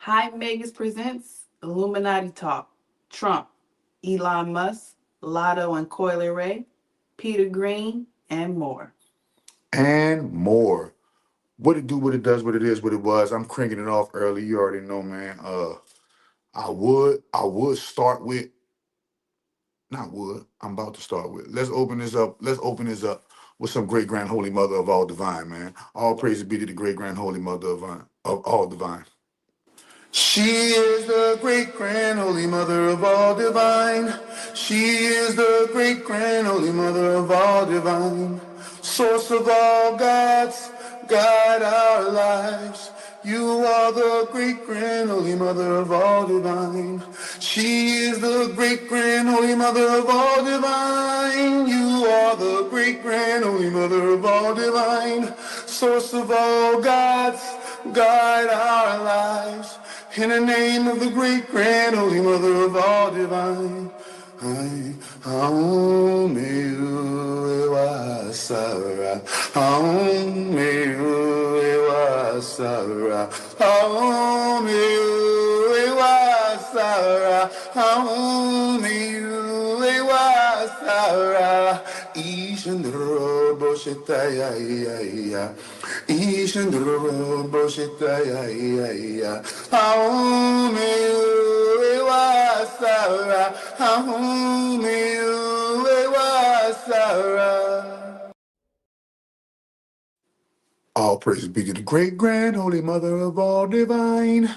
Hi Megas presents Illuminati Talk. Trump, Elon Musk, Latto and Coi Leray, Peter Greene, and more. And more. What it do, what it does, what it is, what it was. I'm cranking it off early. You already know, man. I would start with, not would. I'm about to start with. Let's open this up. Let's open this up with some great grand holy mother of all divine, man. All praise be to the great grand holy mother of all divine. She is the great grand holy mother of all divine. She is the great grand holy mother of all divine. Source of all gods, guide our lives. You are the great grand holy mother of all divine. She is the great grand holy mother of all divine. You are the great grand holy mother of all divine. Source of all gods, guide our lives. In the name of the great grand holy mother of all divine. Aomewa Sara, Aomewa Sara, Aomewa Sara, Ishandro Boshetaya, Ishandro Boshetaya, Aomewa Sara, Aomewa Sara. All praise be to the great grand holy mother of all divine.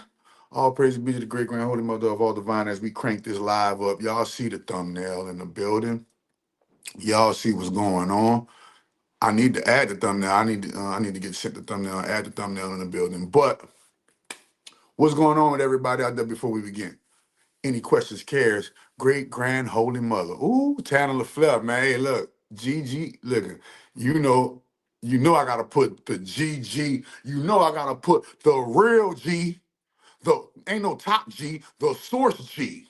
All praise be to the great grand holy mother of all divine as we crank this live up. Y'all see the thumbnail in the building. Y'all see what's going on. I need to add the thumbnail. I need to get sent the thumbnail, add the thumbnail in the building. But what's going on with everybody out there before we begin? Any questions, cares? Great grand holy mother. Ooh, Tanner LaFleur, man. Hey, look, GG, look, you know, I gotta put the GG. You know I gotta put the real G. The ain't no top G, the source G.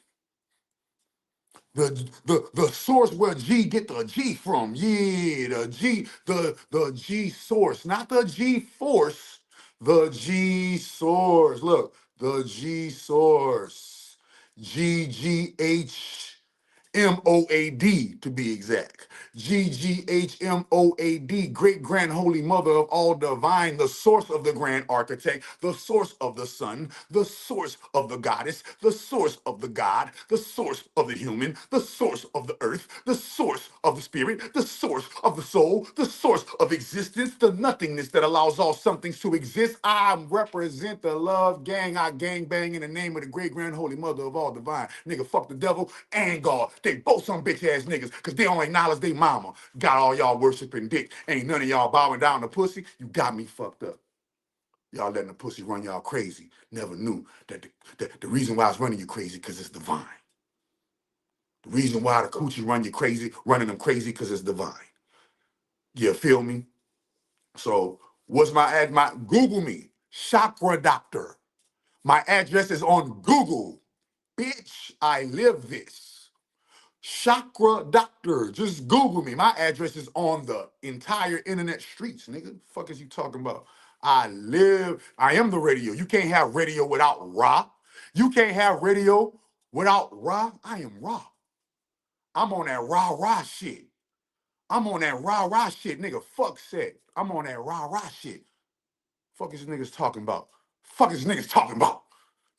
The source where G get the G from. Yeah, the G source, not the G force, the G source. Look, the G source. GGHMOAD to be exact. GGHMOAD, great grand holy mother of all divine, the source of the grand architect, the source of the sun, the source of the goddess, the source of the god, the source of the human, the source of the earth, the source of the spirit, the source of the soul, the source of existence, the nothingness that allows all somethings to exist. I represent the love gang. I gang bang in the name of the great grand holy mother of all divine. Nigga, fuck the devil and God. They both some bitch ass niggas because they don't acknowledge they mama. Got all y'all worshiping dick. Ain't none of y'all bowing down to pussy. You got me fucked up. Y'all letting the pussy run y'all crazy. Never knew that the reason why it's running you crazy because it's divine. The reason why the coochie run you crazy, running them crazy because it's divine. You feel me? So what's my ad? My Google me, Chakra Doctor. My address is on Google. Bitch, I live this. Chakra Doctor. Just Google me. My address is on the entire internet streets, nigga. The fuck is you talking about? I am the radio. You can't have radio without Ra. You can't have radio without Ra. I am Ra. I'm on that rah shit. I'm on that rah shit, nigga. Fuck said. I'm on that rah shit. Fuck is niggas talking about? Fuck is niggas talking about?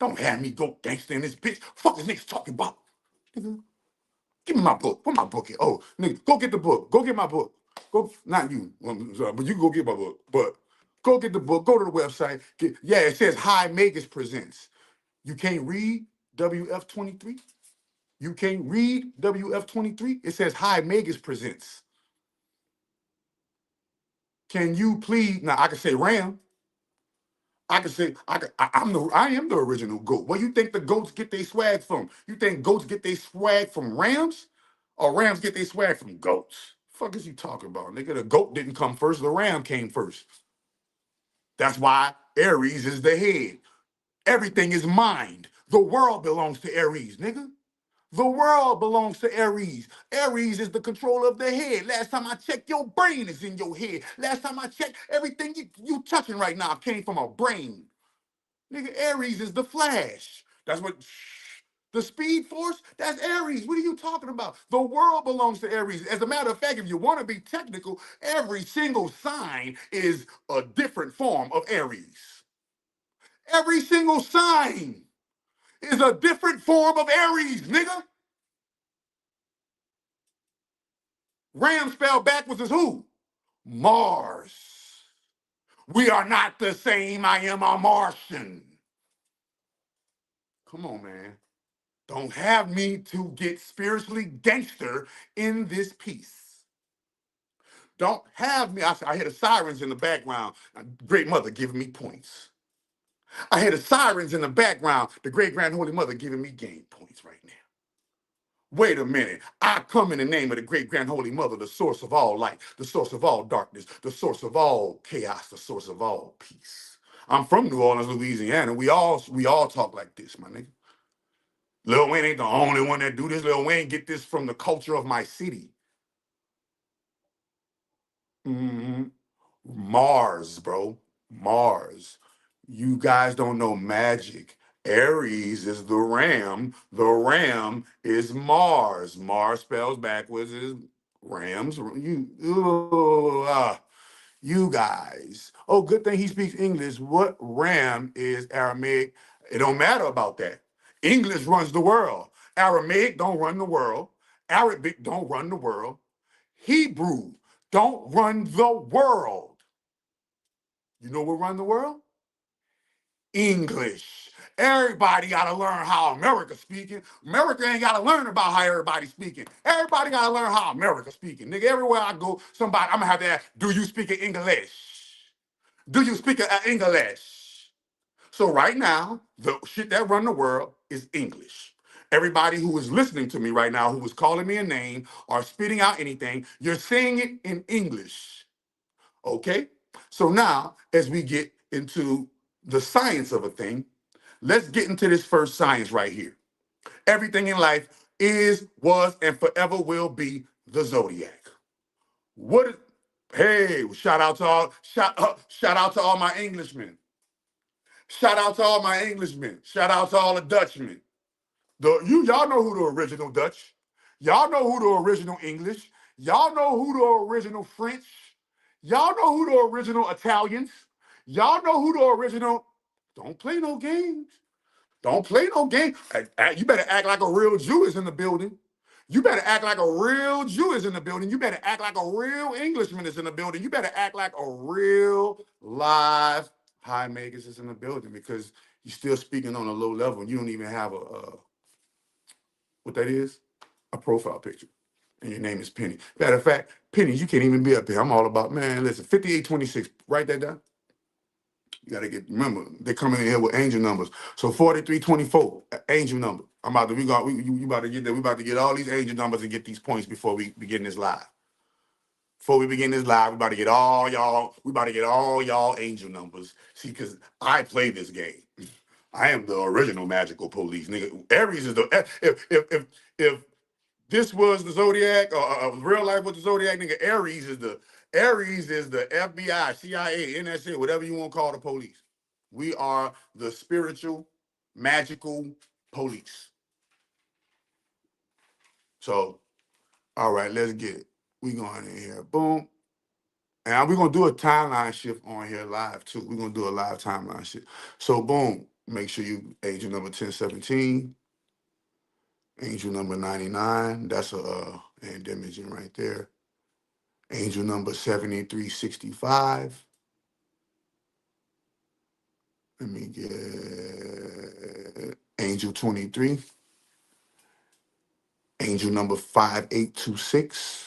Don't have me go gangster in this bitch. Fuck is niggas talking about? Nigga, give me my book. Where my book at? Oh, nigga, go get the book. Go get my book. Go, not you, but you can go get my book. But go get the book. Go to the website. Yeah, it says Hi Magus Presents. You can't read WF23? You can't read WF23? It says Hi Magus Presents. Can you please? Now I can say Ram. I can say I am the original goat. Where you think the goats get their swag from? You think goats get their swag from rams, or rams get their swag from goats? Fuck is you talking about, nigga? The goat didn't come first. The ram came first. That's why Aries is the head. Everything is mind. The world belongs to Aries, nigga. The world belongs to Aries. Aries is the controller of the head. Last time I checked, your brain is in your head. Last time I checked, everything you touching right now came from a brain. Nigga, Aries is the Flash. That's what the Speed Force, that's Aries. What are you talking about? The world belongs to Aries. As a matter of fact, if you want to be technical, every single sign is a different form of Aries. Every single sign is a different form of Aries, nigga. Ram spelled backwards is who? Mars. We are not the same. I am a Martian. Come on, man. Don't have me to get spiritually gangster in this piece. Don't have me. I hear the sirens in the background. Great mother giving me points. I hear the sirens in the background. The great grand holy mother giving me game points right now. Wait a minute. I come in the name of the great grand holy mother, the source of all light, the source of all darkness, the source of all chaos, the source of all peace. I'm from New Orleans, Louisiana. We all talk like this, my nigga. Lil Wayne ain't the only one that do this. Lil Wayne get this from the culture of my city. Mm-hmm. Mars, bro. Mars. You guys don't know magic. Aries is the ram. The ram is Mars. Mars spells backwards is rams. You guys. Oh, good thing he speaks English. What ram is Aramaic? It don't matter about that. English runs the world. Aramaic don't run the world. Arabic don't run the world. Hebrew don't run the world. You know what run the world? English. Everybody got to learn how America speaking. America ain't got to learn about how everybody speaking. Everybody got to learn how America speaking. Nigga, everywhere I go, somebody, I'm going to have to ask, do you speak English? Do you speak English? So right now, the shit that run the world is English. Everybody who is listening to me right now, who is calling me a name or spitting out anything, you're saying it in English. Okay? So now, as we get into the science of a thing, let's get into this first science right here. Everything in life is, was, and forever will be the zodiac. What is, hey, shout out to all my Englishmen. Shout out to all my Englishmen. Shout out to all the Dutchmen. Y'all know who the original Dutch. Y'all know who the original English. Y'all know who the original French. Y'all know who the original Italians. Y'all know who the original. Don't play no games. Don't play no game. You better act like a real Jew is in the building. You better act like a real Jew is in the building. You better act like a real Englishman is in the building. You better act like a real live high makers is in the building because you're still speaking on a low level. You don't even have what that is, a profile picture. And your name is Penny. Matter of fact, Penny, you can't even be up here. I'm all about, man, listen, 5826, write that down. You gotta remember, they're coming in here with angel numbers. So 4324, angel number. You about to get there. We about to get all these angel numbers and get these points before we begin this live. Before we begin this live, we about to get all y'all angel numbers. See, because I play this game. I am the original magical police, nigga. Aries is the if this was the zodiac or real life with the zodiac, nigga. Aries is the FBI, CIA, NSA, whatever you want to call the police. We are the spiritual, magical police. So, all right, let's get it. We going in here, boom. And we're gonna do a timeline shift on here live too. We're gonna do a live timeline shift. So boom, make sure you angel number 1017, angel number 99. That's a hand imaging right there. Angel number 7365. Let me get angel 23. Angel number 5826.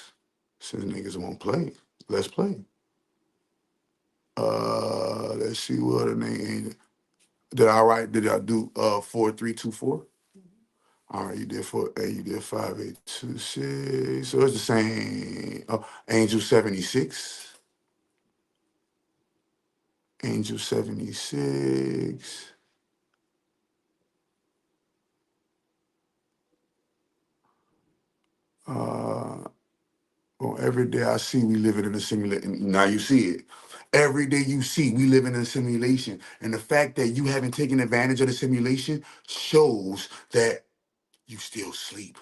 Since niggas won't play, let's play. Let's see what the name. Did I write? Did I do 4324? All right, you did 5826. So it's the same. Oh, Angel 76. Angel 76. Well, every day I see we living in a simulation. Now you see it. Every day you see, we live in a simulation. And the fact that you haven't taken advantage of the simulation shows that you still sleep.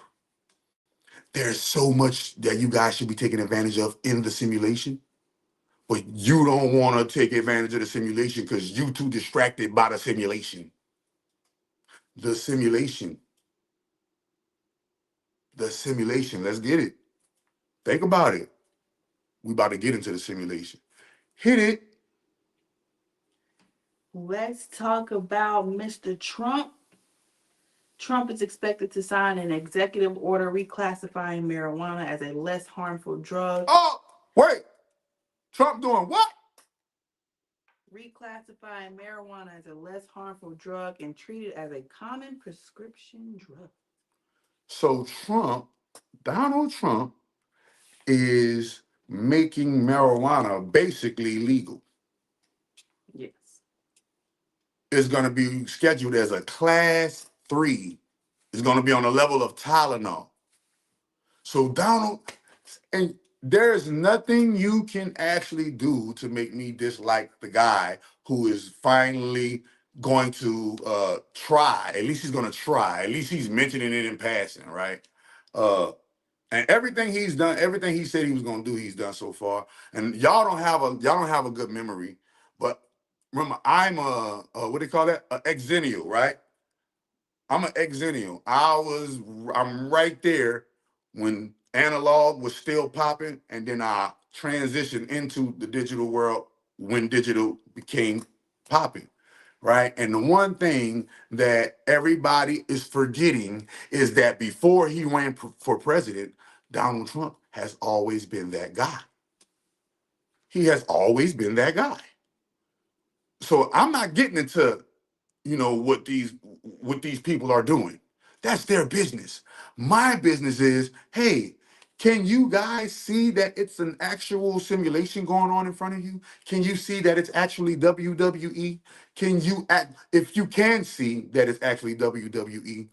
There's so much that you guys should be taking advantage of in the simulation, but you don't want to take advantage of the simulation because you too distracted by the simulation. The simulation. The simulation. Let's get it. Think about it. We about to get into the simulation. Hit it. Let's talk about Mr. Trump. Trump is expected to sign an executive order reclassifying marijuana as a less harmful drug. Oh, wait. Trump doing what? Reclassifying marijuana as a less harmful drug and treat it as a common prescription drug. So Donald Trump, is making marijuana basically legal. Yes. It's going to be scheduled as a class 3. It's going to be on the level of Tylenol. So and there's nothing you can actually do to make me dislike the guy who is finally going to try. At least he's going to try. At least he's mentioning it in passing, right? And everything he's done, everything he said he was going to do, he's done so far. And y'all don't have a good memory. But remember, I'm what do you call that? An exennial, right? I'm an exennial. I'm right there when analog was still popping, and then I transitioned into the digital world when digital became popping, right? And the one thing that everybody is forgetting is that before he ran for president, Donald Trump has always been that guy. He has always been that guy. So I'm not getting into what these people are doing. That's their business. My business is, hey, can you guys see that it's an actual simulation going on in front of you? Can you see that it's actually WWE? If you can see that it's actually WWE,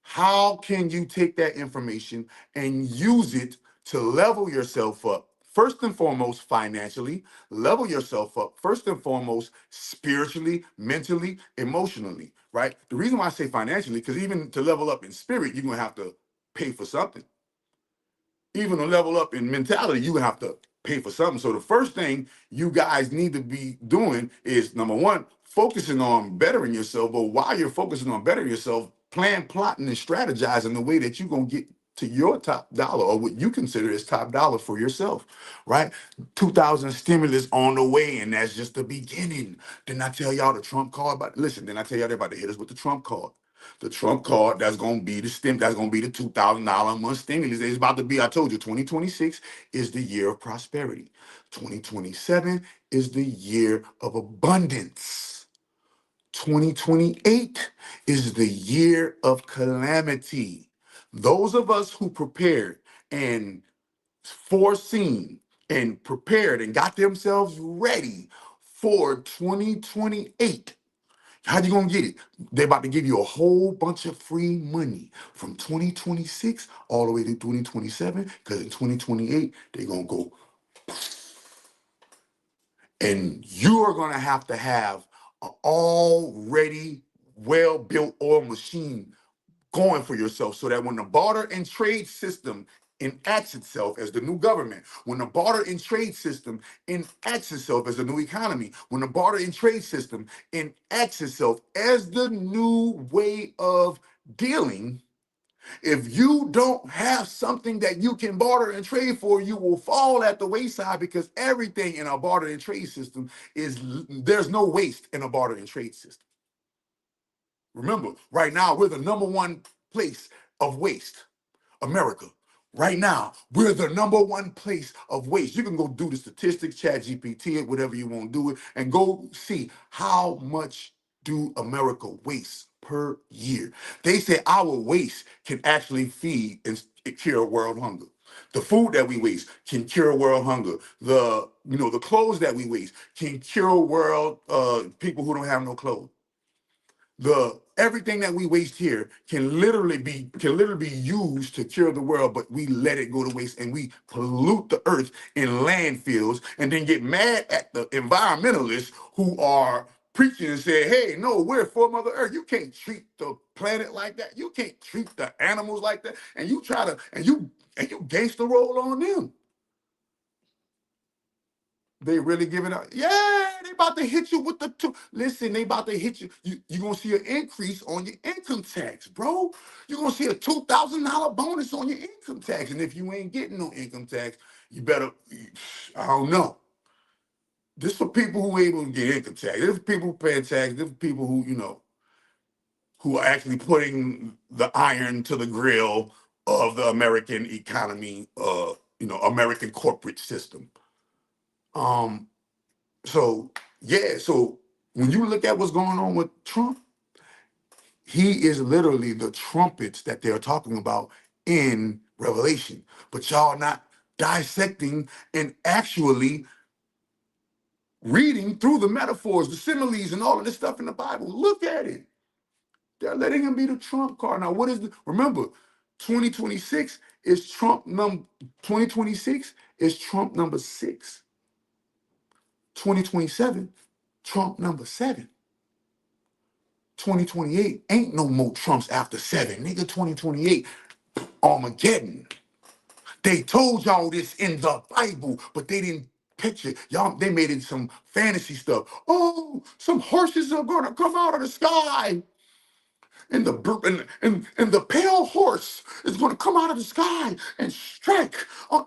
how can you take that information and use it to level yourself up? First and foremost, financially, level yourself up. First and foremost, spiritually, mentally, emotionally, right? The reason why I say financially, because even to level up in spirit, you're going to have to pay for something. Even to level up in mentality, you have to pay for something. So the first thing you guys need to be doing is, number one, focusing on bettering yourself. But while you're focusing on bettering yourself, plan, plotting, and strategizing the way that you're going to get to your top dollar, or what you consider as top dollar for yourself, right? 2000 stimulus on the way, and that's just the beginning. Didn't I tell y'all the Trump card? Listen, didn't I tell y'all they're about to hit us with the Trump card? The Trump card, that's gonna be that's gonna be the $2,000 a month stimulus. It's about to be, I told you, 2026 is the year of prosperity. 2027 is the year of abundance. 2028 is the year of calamity. Those of us who prepared and foreseen and prepared and got themselves ready for 2028, how you gonna get it? They're about to give you a whole bunch of free money from 2026 all the way to 2027, because in 2028, they're gonna go. And you are gonna have an already well-built oil machine going for yourself, so that when the barter and trade system enacts itself as the new government, when the barter and trade system enacts itself as the new economy, when the barter and trade system enacts itself as the new way of dealing, if you don't have something that you can barter and trade for, you will fall at the wayside, because everything in a barter and trade system there's no waste in a barter and trade system. Remember, right now, we're the number one place of waste, America. Right now, we're the number one place of waste. You can go do the statistics, chat GPT it, whatever you want to do it, and go see how much do America waste per year. They say our waste can actually feed and cure world hunger. The food that we waste can cure world hunger. The clothes that we waste can cure world people who don't have no clothes. The everything that we waste here can literally be used to cure the world, but we let it go to waste and we pollute the earth in landfills and then get mad at the environmentalists who are preaching and say, hey, no, we're for Mother Earth. You can't treat the planet like that. You can't treat the animals like that. And you try to and you gangster roll on them. They really giving up. Yeah, they about to hit you with the two. Listen, they about to hit you. You gonna see an increase on your income tax, bro. You gonna see a $2,000 bonus on your income tax. And if you ain't getting no income tax, you better. I don't know. This for people who able to get income tax. This for people who pay tax. This for people who are actually putting the iron to the grill of the American economy. American corporate system. Um, So yeah, so when you look at what's going on with Trump, he is literally the trumpets that they're talking about in Revelation. But y'all not dissecting and actually reading through the metaphors, the similes, and all of this stuff in the Bible. Look at it. They're letting him be the trump card. Now, remember, 2026 is Trump number 2026 is Trump number 6. 2027, Trump number 7. 2028 ain't no more Trumps after 7. Nigga, 2028, Armageddon. They told y'all this in the Bible, but they didn't picture. Y'all, they made it some fantasy stuff. Oh, some horses are gonna come out of the sky. And the pale horse is going to come out of the sky and strike.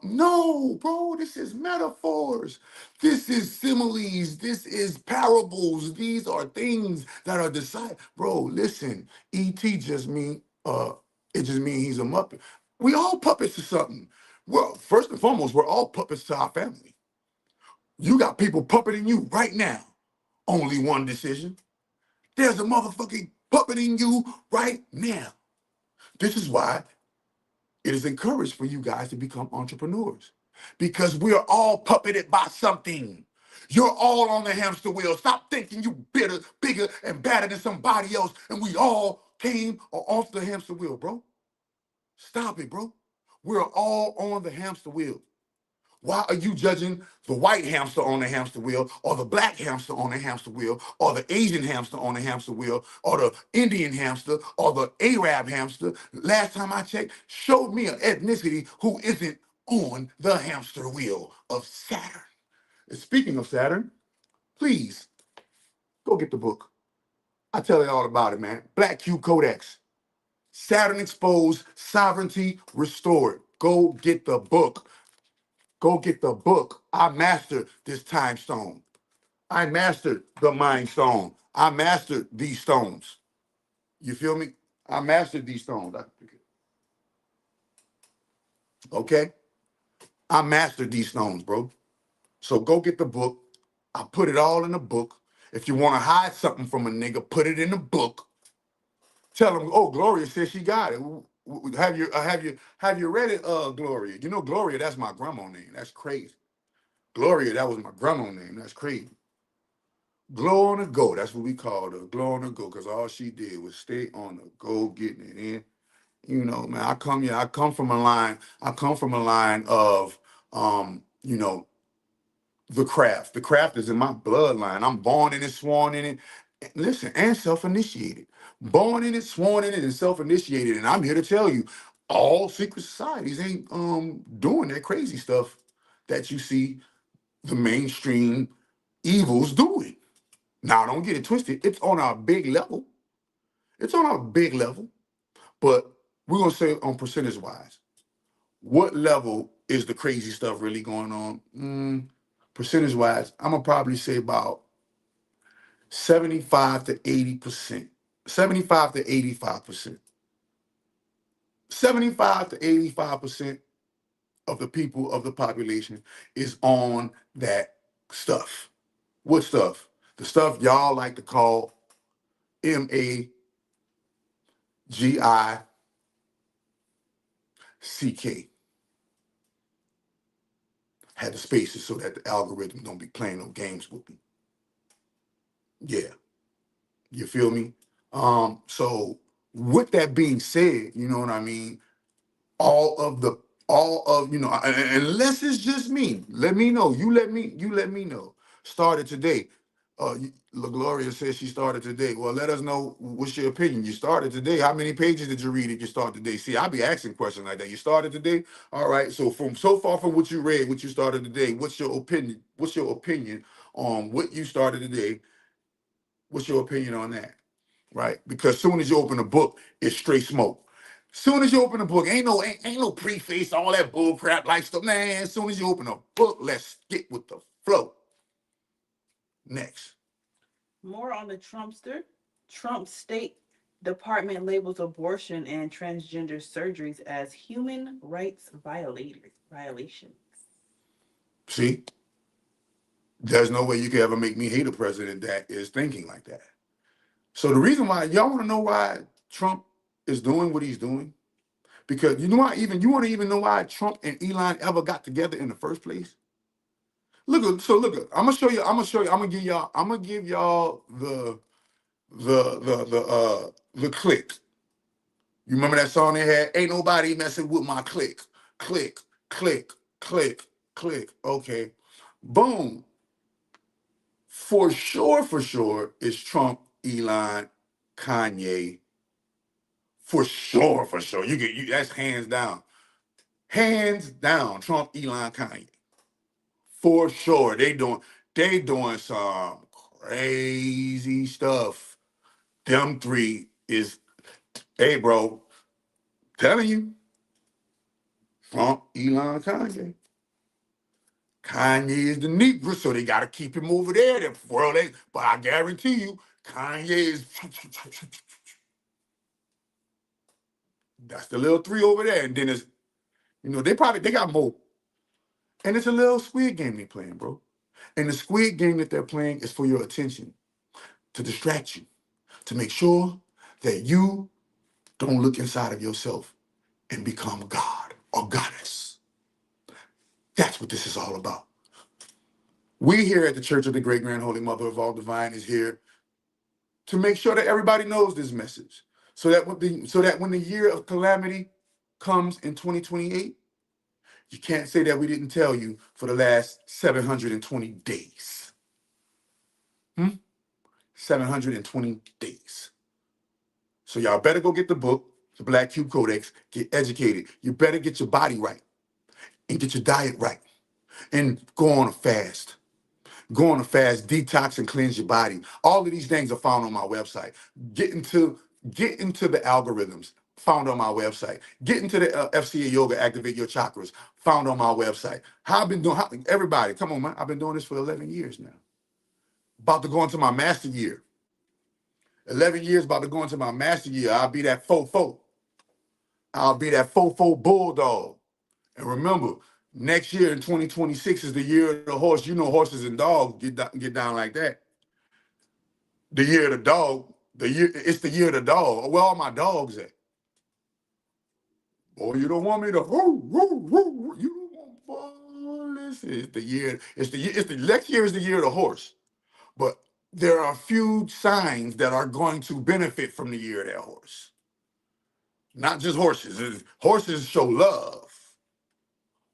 No, bro, this is metaphors. This is similes. This is parables. These are things that are decided. Bro, listen, E.T. just mean it just means he's a muppet. We all puppets to something. Well, first and foremost, we're all puppets to our family. You got people puppeting you right now. Only one decision. There's a motherfucking puppeting you right now. This is why it is encouraged for you guys to become entrepreneurs because we're all puppeted by something. You're all on the hamster wheel. Stop thinking you bitter, bigger, and badder than somebody else, and we all came or off the hamster wheel, bro. Stop it, bro. We're all on the hamster wheel. Why are you judging the white hamster on the hamster wheel, or the black hamster on the hamster wheel, or the Asian hamster on the hamster wheel, or the Indian hamster, or the Arab hamster? Last time I checked, showed me an ethnicity who isn't on the hamster wheel of Saturn. And speaking of Saturn, please go get the book. I tell you all about it, man. Black Cube Codex. Saturn Exposed, Sovereignty Restored. Go get the book. Go get the book. I mastered this time stone. I mastered the mind stone. I mastered these stones. You feel me? I mastered these stones. Okay? I mastered these stones, bro. So go get the book. I put it all in the book. If you want to hide something from a nigga, put it in the book. Tell him, oh, Gloria says she got it. Have you read it, Gloria? You know, Gloria, that's my grandma name. That's crazy. Gloria, that was my grandma name. That's crazy. Glow on the go. That's what we called her. Glow on the go. Because all she did was stay on the go, getting it in. You know, man, I come from a line. I come from a line of the craft. The craft is in my bloodline. I'm born in it, sworn in it. Listen, and self-initiated. Born in it, sworn in it, and self-initiated. And I'm here to tell you, all secret societies ain't doing that crazy stuff that you see the mainstream evils doing. Now, don't get it twisted. It's on our big level. It's on our big level. But we're going to say on percentage wise, what level is the crazy stuff really going on? Percentage wise, I'm going to probably say about 75 to 80%. 75 to 85%. 75 to 85% of the people of the population is on that stuff. What stuff? The stuff y'all like to call MAGICK. Had the spaces so that the algorithm don't be playing no games with me. Yeah, you feel me? So with that being said, you know what I mean, all of the all of unless it's just me, let me know. You let me know. Started today. La Gloria says she started today. Well, let us know what's your opinion. You started today. How many pages did you read at you start today? See, I be asking questions like that. You started today? All right. So so far from what you read, what you started today, what's your opinion? What's your opinion on what you started today? What's your opinion on that? Right? Because soon as you open a book, it's straight smoke. Soon as you open a book, ain't no preface, all that bull crap like stuff. Man, as soon as you open a book, let's get with the flow. Next. More on the Trumpster. Trump's State Department labels abortion and transgender surgeries as human rights violations. See, there's no way you could ever make me hate a president that is thinking like that. So the reason why y'all want to know why Trump is doing what he's doing, because you know why even you want to even know why Trump and Elon ever got together in the first place. I'm gonna show you. I'm gonna give y'all the click. You remember that song they had? Ain't nobody messing with my click. Click, click, click, click. Okay. Boom. For sure, it's Trump, Elon, Kanye. For sure. That's hands down. Hands down, Trump, Elon, Kanye. For sure. They doing some crazy stuff. Them three is, hey bro, telling you, Trump, Elon, Kanye. Kanye is the Negro, so they gotta keep him over there. But I guarantee you, Kanye is that's the little three over there. And then they got more. And it's a little squid game they playing, bro. And the squid game that they're playing is for your attention, to distract you, to make sure that you don't look inside of yourself and become God or goddess. That's what this is all about. We here at the Church of the Great Grand Holy Mother of All Divine is here to make sure that everybody knows this message. So that when the year of calamity comes in 2028, you can't say that we didn't tell you for the last 720 days. 720 days. So y'all better go get the book, the Black Cube Codex, get educated. You better get your body right and get your diet right and go on a fast. Go on a fast, detox and cleanse your body. All of these things are found on my website. Get into the algorithms found on my website. Get into the FCA Yoga, Activate Your Chakras, found on my website. Everybody, come on, man. I've been doing this for 11 years now. About to go into my master year. 11 years, about to go into my master year. I'll be that fofo. I'll be that fofo bulldog. And remember, next year in 2026 is the year of the horse. You know horses and dogs get down like that. The year of the dog. It's the year of the dog. Where all my dogs at? Oh, you don't want me to you don't want listen. It's the next year is the year of the horse. But there are a few signs that are going to benefit from the year of that horse. Not just horses. Horses show love.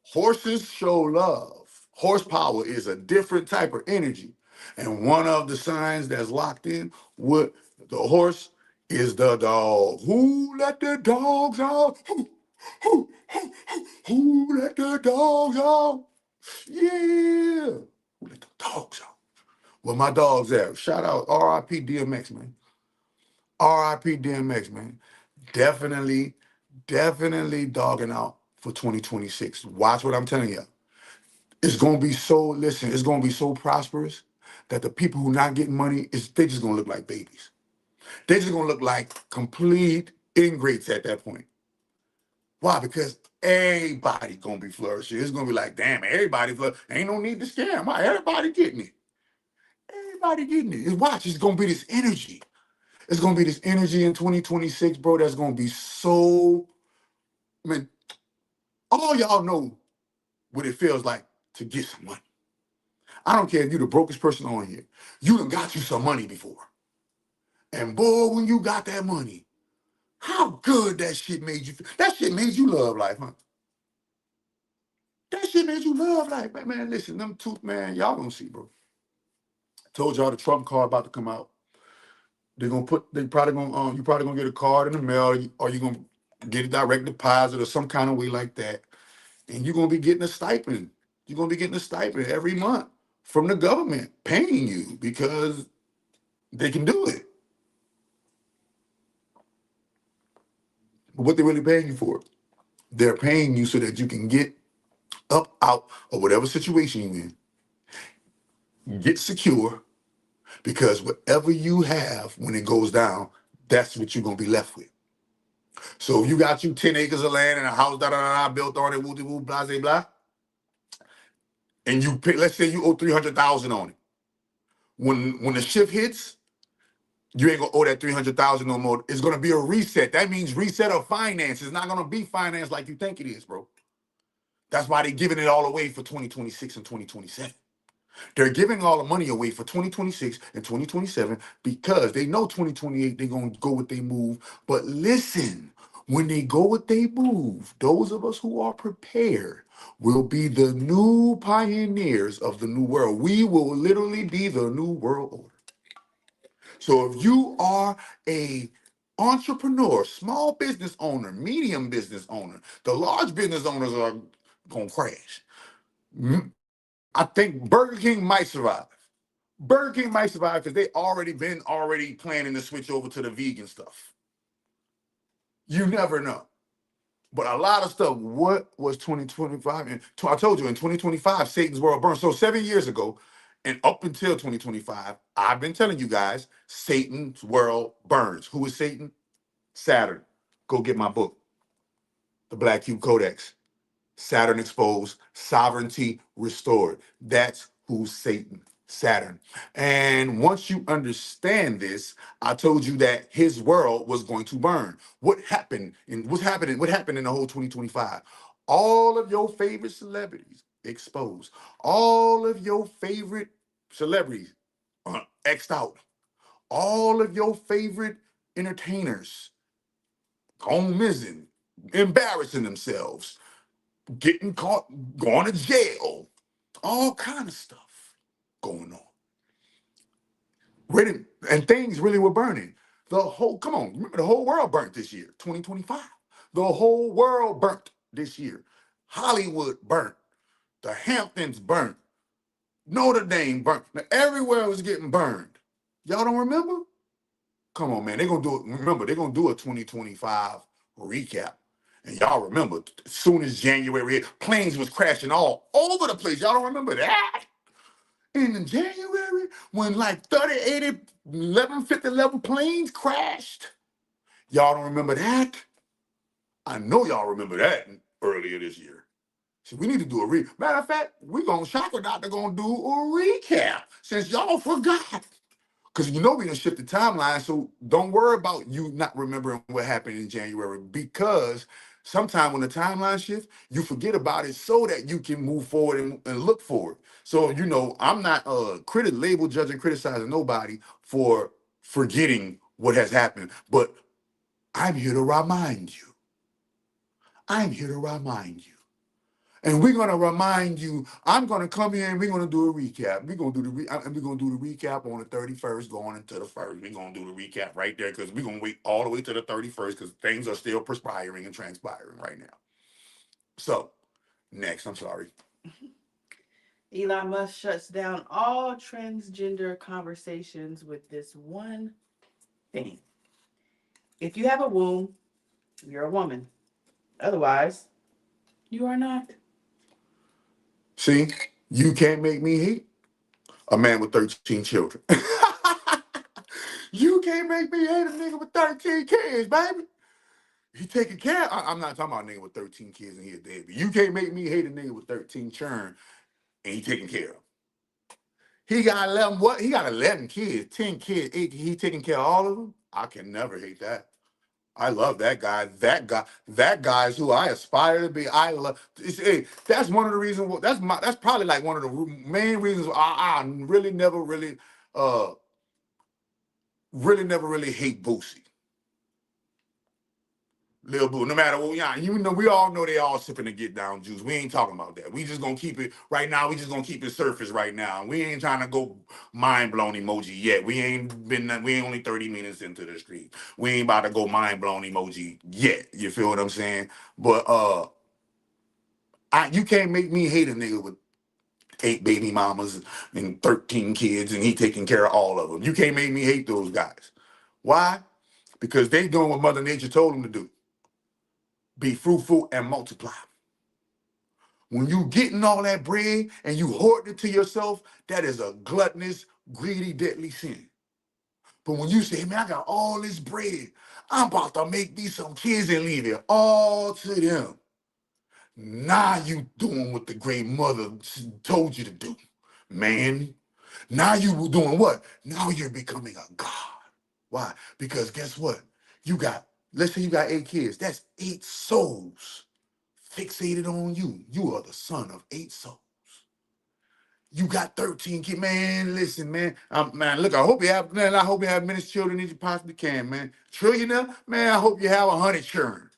Horses show love. Horsepower is a different type of energy. And one of the signs that's locked in with the horse is the dog. Who let the dogs out? Who let the dogs out? Yeah. Who let the dogs out? Well, my dog's there. Shout out RIP DMX, man. RIP DMX, man. Definitely, definitely dogging out for 2026. Watch what I'm telling you. It's gonna be so prosperous that the people who not getting money they just gonna look like babies. They just gonna look like complete ingrates at that point. Why? Because everybody gonna be flourishing. It's gonna be like, damn, everybody ain't no need to scam. Why? Everybody getting it. Everybody getting it. Watch, it's gonna be this energy. It's gonna be this energy in 2026, bro. That's gonna be so. I mean, all y'all know what it feels like to get some money. I don't care if you're the brokest person on here. You done got you some money before. And boy, when you got that money, how good that shit made you feel. That shit made you love life, huh? That shit made you love life. Man, listen, them two, man, y'all gonna see, bro. Told y'all the Trump card about to come out. They probably gonna, you probably gonna get a card in the mail, or you gonna get a direct deposit or some kind of way like that. And you're gonna be getting a stipend. You're gonna be getting a stipend every month from the government paying you because they can do it. But what they really paying you for? They're paying you so that you can get up out of whatever situation you're in, get secure, because whatever you have when it goes down, that's what you're gonna be left with. So if you got you 10 acres of land and a house, da da da, built on it, woo woo, blah blah blah, and you pay, let's say you owe 300,000 on it. When the shift hits, you ain't gonna owe that 300,000 no more. It's gonna be a reset. That means reset of finance. It's not gonna be finance like you think it is, bro. That's why they're giving it all away for 2026 and 2027. They're giving all the money away for 2026 and 2027 because they know 2028 they're gonna go with their move. But listen, when they go with their move, those of us who are prepared will be the new pioneers of the new world. We will literally be the new world order. So if you are a entrepreneur, small business owner, medium business owner, the large business owners are gonna crash. I think Burger King might survive. Burger King might survive because they already planning to switch over to the vegan stuff. You never know. But a lot of stuff, what was 2025? And I told you in 2025, Satan's world burned. So 7 years ago, and up until 2025, I've been telling you guys, Satan's world burns. Who is Satan? Saturn. Go get my book, The Black Cube Codex. Saturn exposed, sovereignty restored. That's who's Satan, Saturn. And once you understand this, I told you that his world was going to burn. What happened? And what's happening? What happened in the whole 2025? All of your favorite celebrities exposed. All of your favorite celebrities X'd out. All of your favorite entertainers gone missing, embarrassing themselves, getting caught, going to jail, all kind of stuff going on. Really, and things really were burning. Come on, remember the whole world burnt this year, 2025. The whole world burnt this year. Hollywood burnt. The Hamptons burnt. Notre Dame burnt. Now, everywhere was getting burned. Y'all don't remember? Come on, man. They're going to do it. Remember, they're going to do a 2025 recap. And y'all remember, as soon as January hit, planes was crashing all over the place. Y'all don't remember that? In January, when like 30, 80, 11, 50, 11 planes crashed. Y'all don't remember that? I know y'all remember that earlier this year. See, we need to do a matter of fact, Chakra Doctor gonna do a recap since y'all forgot. Because you know we done shift the timeline, so don't worry about you not remembering what happened in January, because sometime when the timeline shifts, you forget about it so that you can move forward and look forward. So, I'm not label judging, criticizing nobody for forgetting what has happened, but I'm here to remind you. I'm here to remind you. And we're gonna remind you. I'm gonna come here and we're gonna do a recap. We're gonna do the recap on the 31st, going into the first. We're gonna do the recap right there because we're gonna wait all the way to the 31st because things are still perspiring and transpiring right now. So, next, I'm sorry. Elon Musk shuts down all transgender conversations with this one thing. If you have a womb, you're a woman. Otherwise, you are not. See, you can't make me hate a man with 13 children. You can't make me hate a nigga with 13 kids, baby. He taking care. I'm not talking about a nigga with 13 kids and he a deadbeat. You can't make me hate a nigga with 13 churn and he taking care of. He got 11. What? He got 11 kids, 10 kids. He taking care of all of them. I can never hate that. I love that guy. That guy is who I aspire to be. I love. That's one of the reasons. That's probably like one of the main reasons I really never really really never really hate Boosie. Lil Boo, no matter what, yeah, you know, we all know they all sipping the get down juice. We ain't talking about that. We just gonna keep it right now. We just gonna keep it surface right now. We ain't trying to go mind blown emoji yet. We ain't only 30 minutes into the street. We ain't about to go mind blown emoji yet. You feel what I'm saying? But you can't make me hate a nigga with 8 baby mamas and 13 kids and he taking care of all of them. You can't make me hate those guys. Why? Because they doing what Mother Nature told them to do. Be fruitful and multiply. When you getting all that bread and you hoard it to yourself, that is a gluttonous, greedy, deadly sin. But when you say, man, I got all this bread, I'm about to make me some kids and leave it all to them. Now you doing what the great mother told you to do, man. Now you doing what? Now you're becoming a god. Why? Because guess what? Let's say you got 8 kids. That's 8 souls fixated on you. You are the son of 8 souls. You got 13 kids. Man, listen, man. Man, look, I hope you have many children as you possibly can, man. Trillionaire, man, I hope you have 100 children.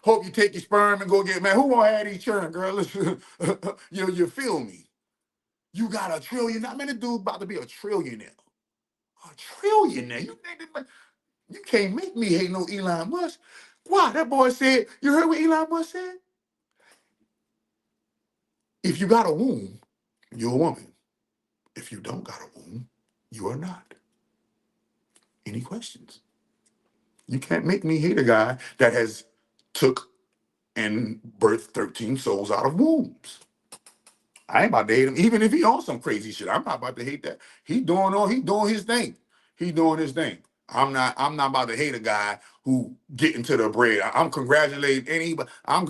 Hope you take your sperm and go get, man, who won't have these children, girl? Listen, you feel me? You got a trillionaire. Man, the dude about to be a trillionaire. A trillionaire. You think that, you can't make me hate no Elon Musk. Why? That boy said, you heard what Elon Musk said? If you got a womb, you're a woman. If you don't got a womb, you are not. Any questions? You can't make me hate a guy that has took and birthed 13 souls out of wombs. I ain't about to hate him, even if he on some crazy shit. I'm not about to hate that. He doing his thing. He doing his thing. I'm not about to hate a guy who get into the bread. I'm congratulating anybody. I'm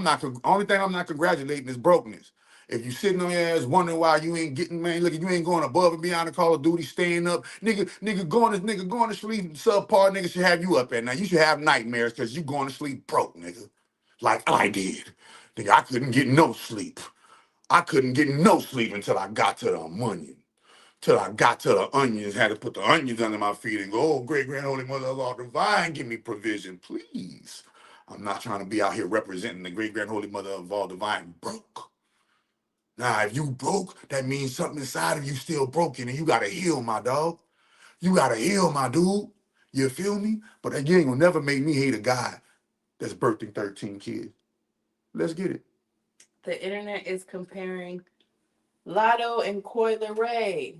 not only thing I'm not congratulating is brokenness. If you sitting on your ass wondering why you ain't getting, man, look, you ain't going above and beyond the Call of Duty, staying up, nigga going to sleep, subpar nigga should have you up at night. You should have nightmares because you going to sleep broke, nigga. Like I did. Nigga, I couldn't get no sleep. I couldn't get no sleep until I got to the onion. Till I got to the onions, had to put the onions under my feet and go, oh, great grand holy mother of all divine, give me provision, please. I'm not trying to be out here representing the great grand holy mother of all divine broke. Now, if you broke, that means something inside of you still broken and you gotta heal, my dog. You gotta heal, my dude. You feel me? But you ain't gonna never make me hate a guy that's birthing 13 kids. Let's get it. The internet is comparing Latto and Coi Leray.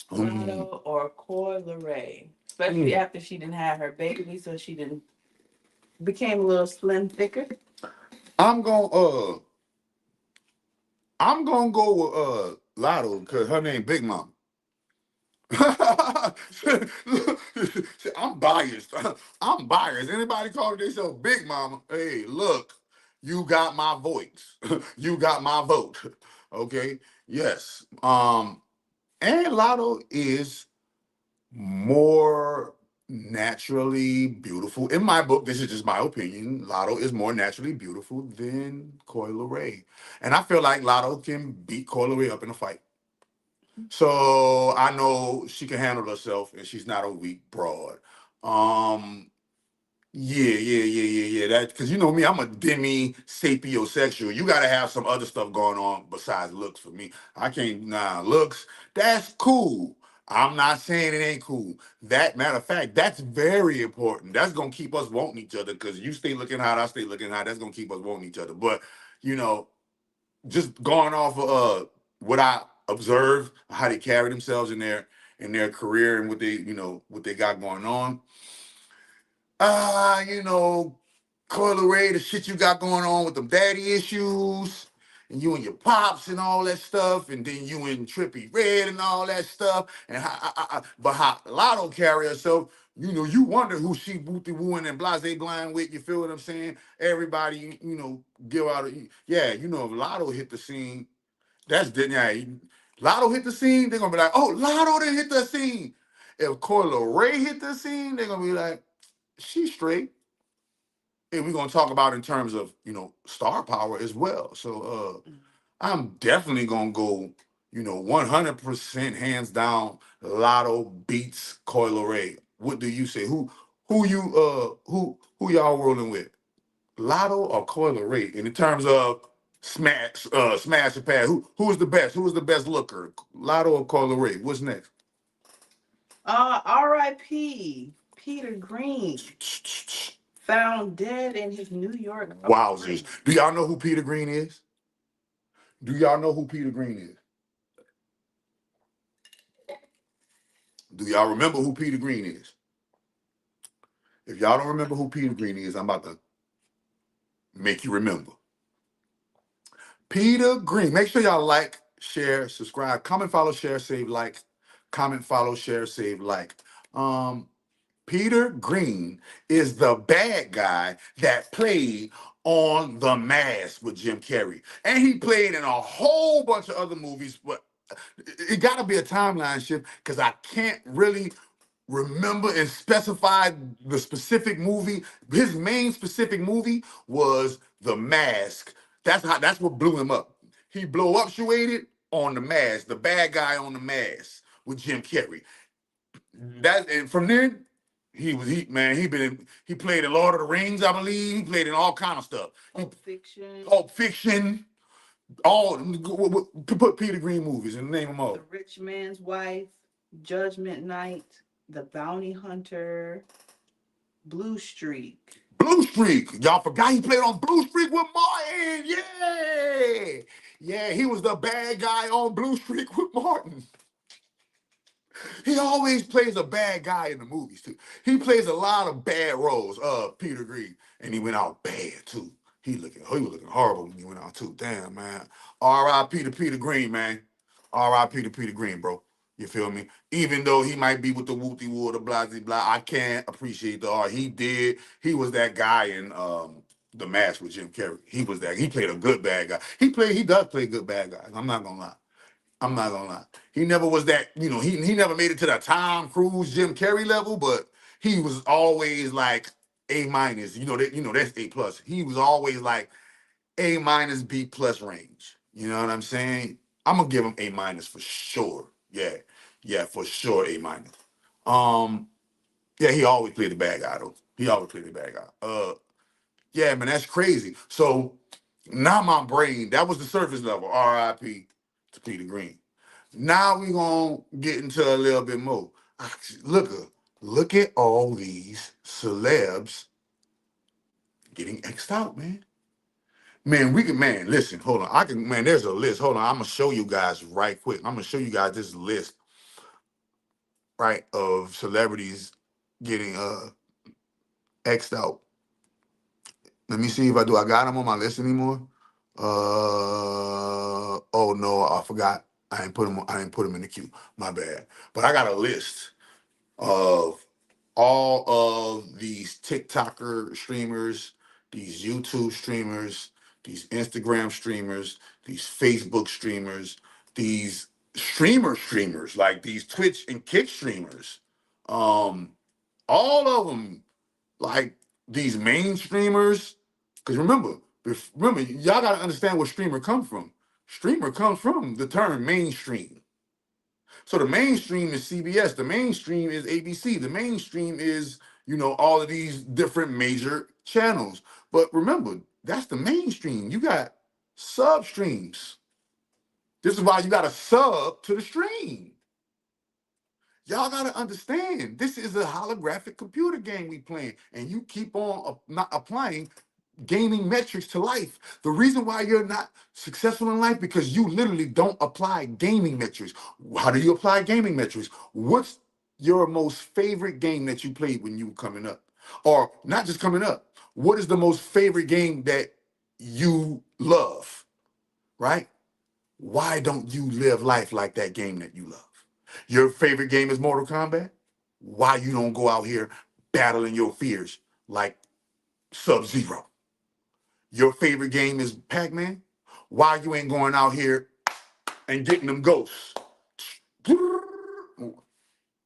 Latto or Coi Leray. Especially after she didn't have her baby, so she didn't became a little slim thicker. I'm gonna go with Latto because her name Big Mama. I'm biased. I'm biased. Anybody call themselves Big Mama? Hey, look, you got my voice. You got my vote. Okay. Yes. And Lotto is more naturally beautiful. In my book, this is just my opinion. Lotto is more naturally beautiful than Coi Leray. And I feel like Lotto can beat Coi Leray up in a fight. So I know she can handle herself and she's not a weak broad. Yeah. That because you know me, I'm a demi sapiosexual. You gotta have some other stuff going on besides looks for me. I can't looks, that's cool. I'm not saying it ain't cool. That matter of fact, that's very important. That's gonna keep us wanting each other because you stay looking hot, I stay looking hot. That's gonna keep us wanting each other. But you know, just going off of what I observe, how they carry themselves in their career and what what they got going on. You know, Coi Leray, the shit you got going on with them daddy issues, and you and your pops and all that stuff, and then you and Trippie Redd and all that stuff, and but how Lotto carry herself, you know, you wonder who she booty wooing and blase blind with. You feel what I'm saying? Everybody, you know, give out yeah, you know, if Lotto hit the scene, that's yeah. Lotto hit the scene, they're gonna be like, oh, Lotto didn't hit the scene. If Coi Leray hit the scene, they're gonna be like, she's straight. And we're gonna talk about in terms of, you know, star power as well. So I'm definitely gonna go 100% hands down, Lotto beats Coi Leray. What do you say? Who y'all rolling with? Lotto or Coi Leray? And in terms of smash or pass, who is the best? Who is the best looker? Lotto or Coi Leray? What's next? R.I.P. Peter Greene, found dead in his New York Wowzers. apartment. Do y'all know who Peter Greene is? Do y'all know who Peter Greene is? Do y'all remember who Peter Greene is? If y'all don't remember who Peter Greene is, I'm about to make you remember. Peter Greene. Make sure y'all like, share, subscribe, comment, follow, share, save, like. Comment, follow, share, save, like. Peter Greene is the bad guy that played on The Mask with Jim Carrey. And he played in a whole bunch of other movies, but it got to be a timeline shift because I can't really remember and specify the specific movie. His main specific movie was The Mask. That's what blew him up. He blew up situated on The Mask, the bad guy on The Mask with Jim Carrey. And from then he played in Lord of the Rings, I believe. He played in all kind of stuff. Pulp Fiction. All put Peter Greene movies and name them all. The Rich Man's Wife, Judgment Night, The Bounty Hunter, Blue Streak. Blue Streak. Y'all forgot he played on Blue Streak with Martin. Yeah. Yeah, he was the bad guy on Blue Streak with Martin. He always plays a bad guy in the movies, too. He plays a lot of bad roles, Peter Greene. And he went out bad, too. He was looking horrible when he went out, too. Damn, man. R.I.P. to Peter Greene, man. R.I.P. to Peter Greene, bro. You feel me? Even though he might be with the whoopty woo, the blah, blah, blah, I can't appreciate the art. He was that guy in The Mask with Jim Carrey. He was that. He played a good bad guy. He does play good bad guys. I'm not gonna lie. He never was that, he never made it to the Tom Cruise, Jim Carrey level, but he was always like A minus. That's A plus. He was always like A minus, B plus range. You know what I'm saying? I'm gonna give him A minus for sure. Yeah. Yeah, for sure, A minus. Yeah, he always played the bad guy though. He always played the bad guy. Yeah, man, that's crazy. So now my brain, that was the surface level. R.I.P. to Peter Greene. Now we gonna get into a little bit more. Look at all these celebs getting X'd out, man. Man, listen, hold on. There's a list. Hold on, I'm gonna show you guys right quick. I'm gonna show you guys this list, right, of celebrities getting X'd out. Let me see if I got them on my list anymore. Oh no, I forgot. I didn't put them in the queue. My bad. But I got a list of all of these TikToker streamers, these YouTube streamers, these Instagram streamers, these Facebook streamers, these streamers, like these Twitch and Kick streamers. All of them, like these main streamers. Because remember, y'all gotta understand where streamer comes from. Streamer comes from the term mainstream. So the mainstream is CBS, the mainstream is ABC, the mainstream is, all of these different major channels. But remember, that's the mainstream. You got sub streams. This is why you got to sub to the stream. Y'all got to understand, this is a holographic computer game we playing, and you keep on not applying gaming metrics to life. The reason why you're not successful in life because you literally don't apply gaming metrics. How do you apply gaming metrics? What's your most favorite game that you played when you were coming up? Or not just coming up. What is the most favorite game that you love? Right? Why don't you live life like that game that you love? Your favorite game is Mortal Kombat? Why you don't go out here battling your fears like Sub-Zero? Your favorite game is Pac-Man? Why you ain't going out here and getting them ghosts?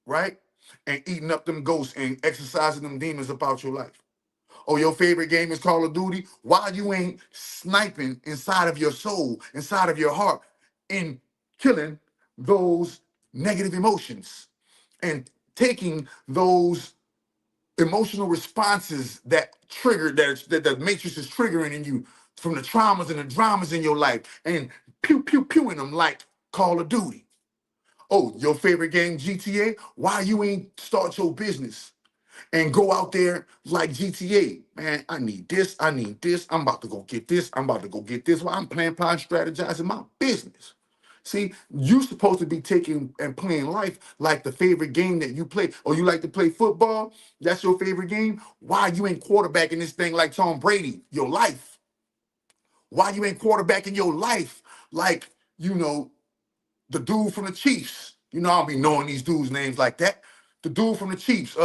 Right? And eating up them ghosts and exercising them demons about your life. Or your favorite game is Call of Duty? Why you ain't sniping inside of your soul, inside of your heart, and killing those negative emotions and taking those emotional responses that trigger that the matrix is triggering in you from the traumas and the dramas in your life and pew pew pewing them like Call of Duty. Oh, your favorite game GTA? Why you ain't start your business and go out there like GTA? Man, I need this, I need this. I'm about to go get this. I'm about to go get this. While I'm plan, strategizing my business. See, you supposed to be taking and playing life like the favorite game that you play. Or you like to play football? That's your favorite game? Why you ain't quarterbacking this thing like Tom Brady? Your life. Why you ain't quarterbacking your life like, you know, the dude from the Chiefs? You know, I'll be knowing these dudes' names like that. The dude from the Chiefs,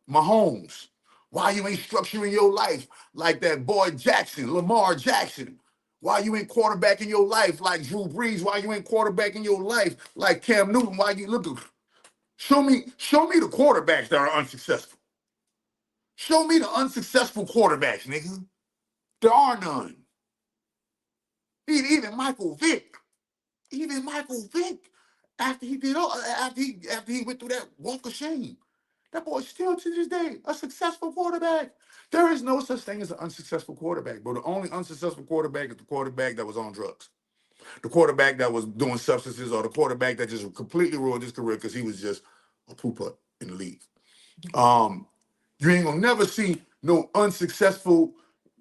Mahomes. Why you ain't structuring your life like that boy Jackson, Lamar Jackson? Why you ain't quarterbacking your life like Drew Brees? Why you ain't quarterbacking your life like Cam Newton? Why you look at show me the quarterbacks that are unsuccessful. Show me the unsuccessful quarterbacks, nigga. There are none. Even Michael Vick. Even Michael Vick, after he did all, after he went through that walk of shame, that boy still to this day a successful quarterback. There is no such thing as an unsuccessful quarterback, but the only unsuccessful quarterback is the quarterback that was on drugs, the quarterback that was doing substances, or the quarterback that just completely ruined his career because he was just a poop in the league. You ain't gonna never see no unsuccessful.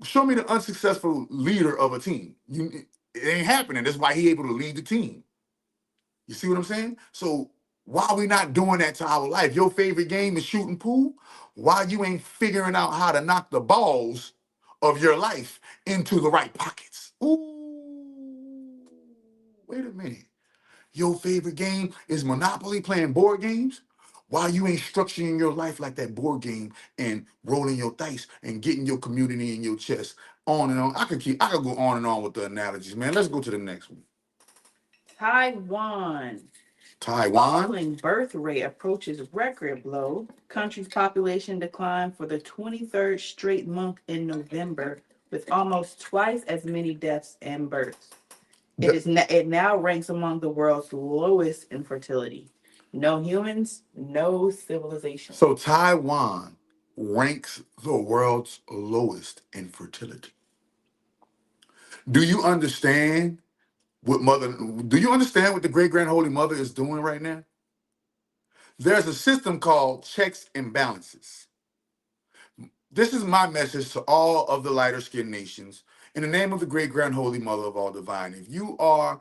Show me the unsuccessful leader of a team. It ain't happening. That's why he able to lead the team. You see what I'm saying? So why are we not doing that to our life? Your favorite game is shooting pool. Why you ain't figuring out how to knock the balls of your life into the right pockets? Ooh, wait a minute. Your favorite game is Monopoly, playing board games? Why you ain't structuring your life like that board game and rolling your dice and getting your community in your chest? On and on. I could go on and on with the analogies, man. Let's go to the next one. Taiwan. Taiwan. Falling birth rate approaches record low. Country's population declined for the 23rd straight month in November, with almost twice as many deaths and births. It now ranks among the world's lowest in fertility. No humans, no civilization. So Taiwan ranks the world's lowest in fertility. Do you understand do you understand what the great grand holy mother is doing right now? There's a system called checks and balances. This is my message to all of the lighter skinned nations in the name of the great grand holy mother of all divine. If you are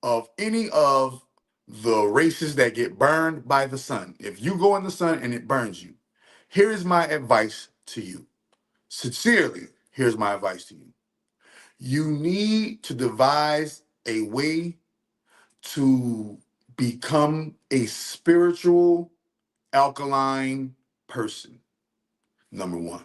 of any of the races that get burned by the sun, if you go in the sun and it burns you, here is my advice to you. Sincerely, here's my advice to you. You need to devise a way to become a spiritual, alkaline person. Number one.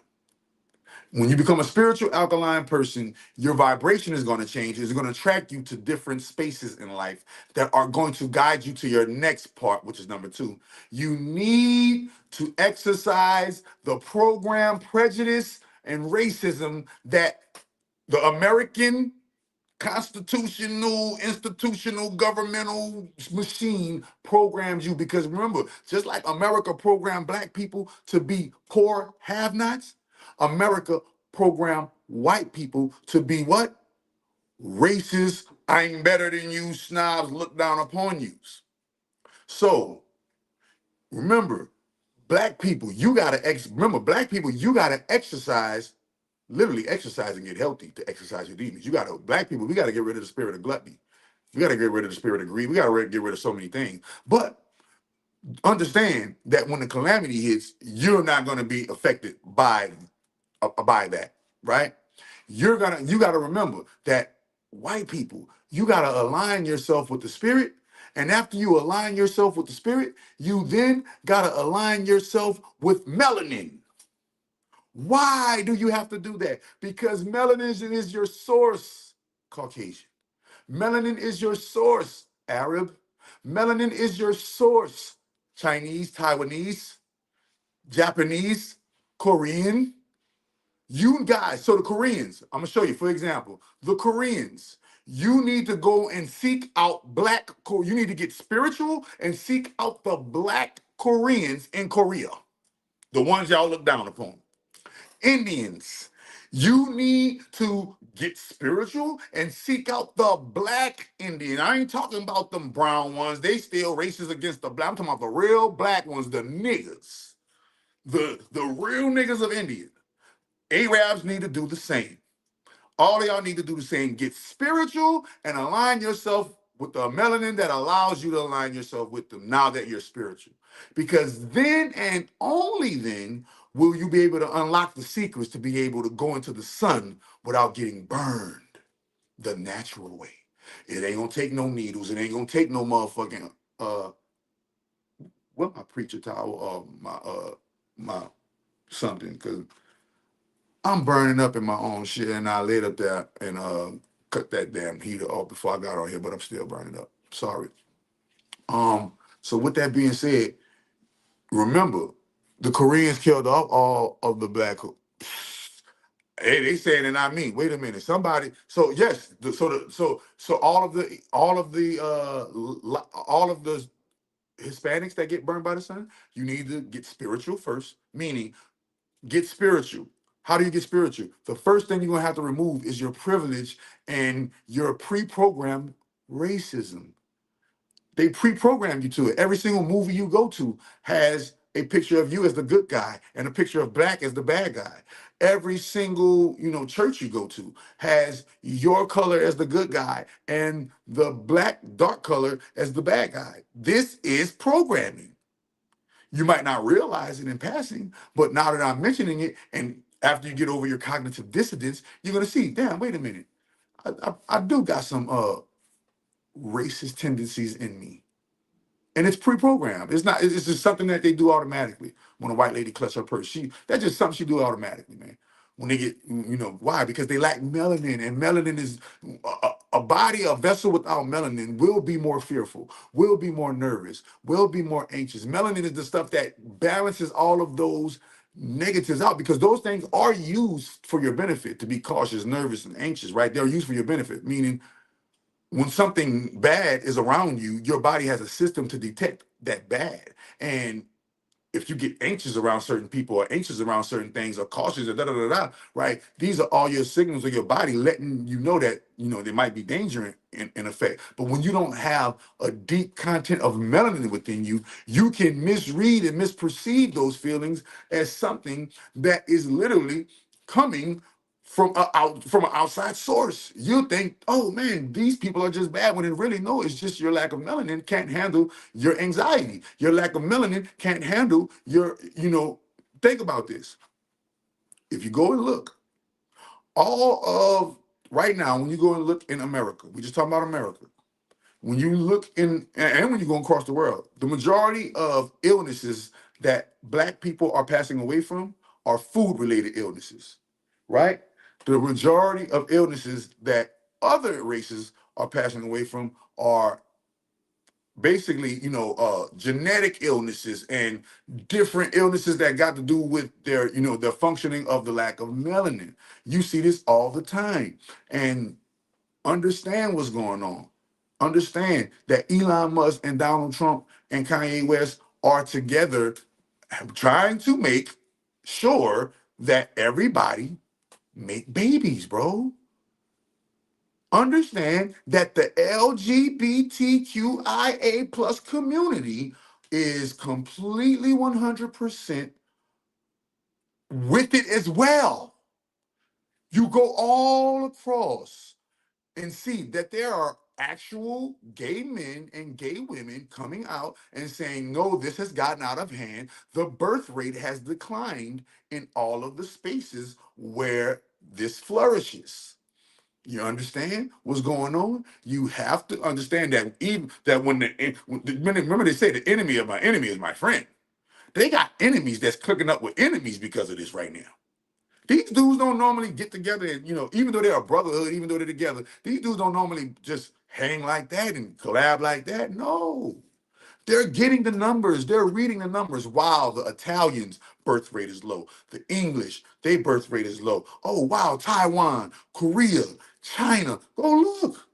When you become a spiritual alkaline person, your vibration is going to change. It's going to attract you to different spaces in life that are going to guide you to your next part, which is number two. You need to exercise the program, prejudice, and racism that the American constitutional, institutional, governmental machine programs you. Because remember, just like America programmed black people to be poor have-nots, America programmed white people to be what? Racist, I'm better than you, snobs, look down upon you. So remember, black people, you gotta black people, you gotta exercise, literally exercise and get healthy to exercise your demons. Black people, we gotta get rid of the spirit of gluttony. We gotta get rid of the spirit of greed. We gotta get rid of so many things. But understand that when the calamity hits, you're not gonna be affected by that, right? You gotta remember that white people, you gotta align yourself with the spirit. And after you align yourself with the spirit, you then gotta align yourself with melanin. Why do you have to do that? Because melanin is your source, Caucasian. Melanin is your source, Arab. Melanin is your source, Chinese, Taiwanese, Japanese, Korean. You guys, so the Koreans, I'm gonna show you, for example, the Koreans, You need to go and seek out you need to get spiritual and seek out the black Koreans in Korea, the ones y'all look down upon. Indians, you need to get spiritual and seek out the black Indian. I ain't talking about them brown ones. They still racist against the black. I'm talking about the real black ones, the niggas. The real niggas of India. Arabs need to do the same. All of y'all need to do the same. Get spiritual and align yourself with the melanin that allows you to align yourself with them now that you're spiritual. Because then and only then will you be able to unlock the secrets to be able to go into the sun without getting burned the natural way. It ain't gonna take no needles. It ain't gonna take no motherfucking what my preacher towel, my something, because I'm burning up in my own shit, and I laid up there and cut that damn heater off before I got on here, but I'm still burning up. Sorry. So with that being said, remember, the Koreans killed off all of the black. Hey, they saying and I mean, wait a minute, somebody. So yes, so all of the Hispanics that get burned by the sun, you need to get spiritual first, meaning get spiritual. How do you get spiritual? The first thing you're gonna have to remove is your privilege and your pre-programmed racism. They pre-program you to it. Every single movie you go to has a picture of you as the good guy and a picture of black as the bad guy. Every single, church you go to has your color as the good guy and the black dark color as the bad guy. This is programming. You might not realize it in passing, but now that I'm mentioning it, and after you get over your cognitive dissonance, you're gonna see, damn, wait a minute, I do got some racist tendencies in me. And it's pre-programmed. It's not. It's just something that they do automatically. When a white lady clutches her purse, that's just something she do automatically, man. When they get, why? Because they lack melanin, and melanin is a body, a vessel without melanin will be more fearful, will be more nervous, will be more anxious. Melanin is the stuff that balances all of those negatives out, because those things are used for your benefit, to be cautious, nervous, and anxious, right? They're used for your benefit, meaning when something bad is around you, your body has a system to detect that bad. And if you get anxious around certain people or anxious around certain things or cautious or right? These are all your signals of your body letting you know that, there might be danger in effect. But when you don't have a deep content of melanin within you, you can misread and misperceive those feelings as something that is literally coming from an outside source. You think, oh man, these people are just bad, when it really, no, it's just your lack of melanin can't handle your anxiety. Your lack of melanin can't handle your, think about this. If you go and look, all of right now, when you go and look in America, we just talking about America. When you look in, and when you go across the world, the majority of illnesses that black people are passing away from are food-related illnesses, right? The majority of illnesses that other races are passing away from are basically, genetic illnesses and different illnesses that got to do with their, their functioning of the lack of melanin. You see this all the time. And understand what's going on. Understand that Elon Musk and Donald Trump and Kanye West are together trying to make sure that everybody make babies, bro. Understand that the LGBTQIA plus community is completely 100% with it as well. You go all across and see that there are actual gay men and gay women coming out and saying, no, this has gotten out of hand. The birth rate has declined in all of the spaces where this flourishes. You understand what's going on? You have to understand that even that remember they say the enemy of my enemy is my friend. They got enemies that's cooking up with enemies because of this right now. These dudes don't normally get together and, even though they're a brotherhood, even though they're together, these dudes don't normally just hang like that and collab like that. No. They're getting the numbers. They're reading the numbers. Wow, the Italians' birth rate is low. The English, their birth rate is low. Oh, wow, Taiwan, Korea, China. Go look.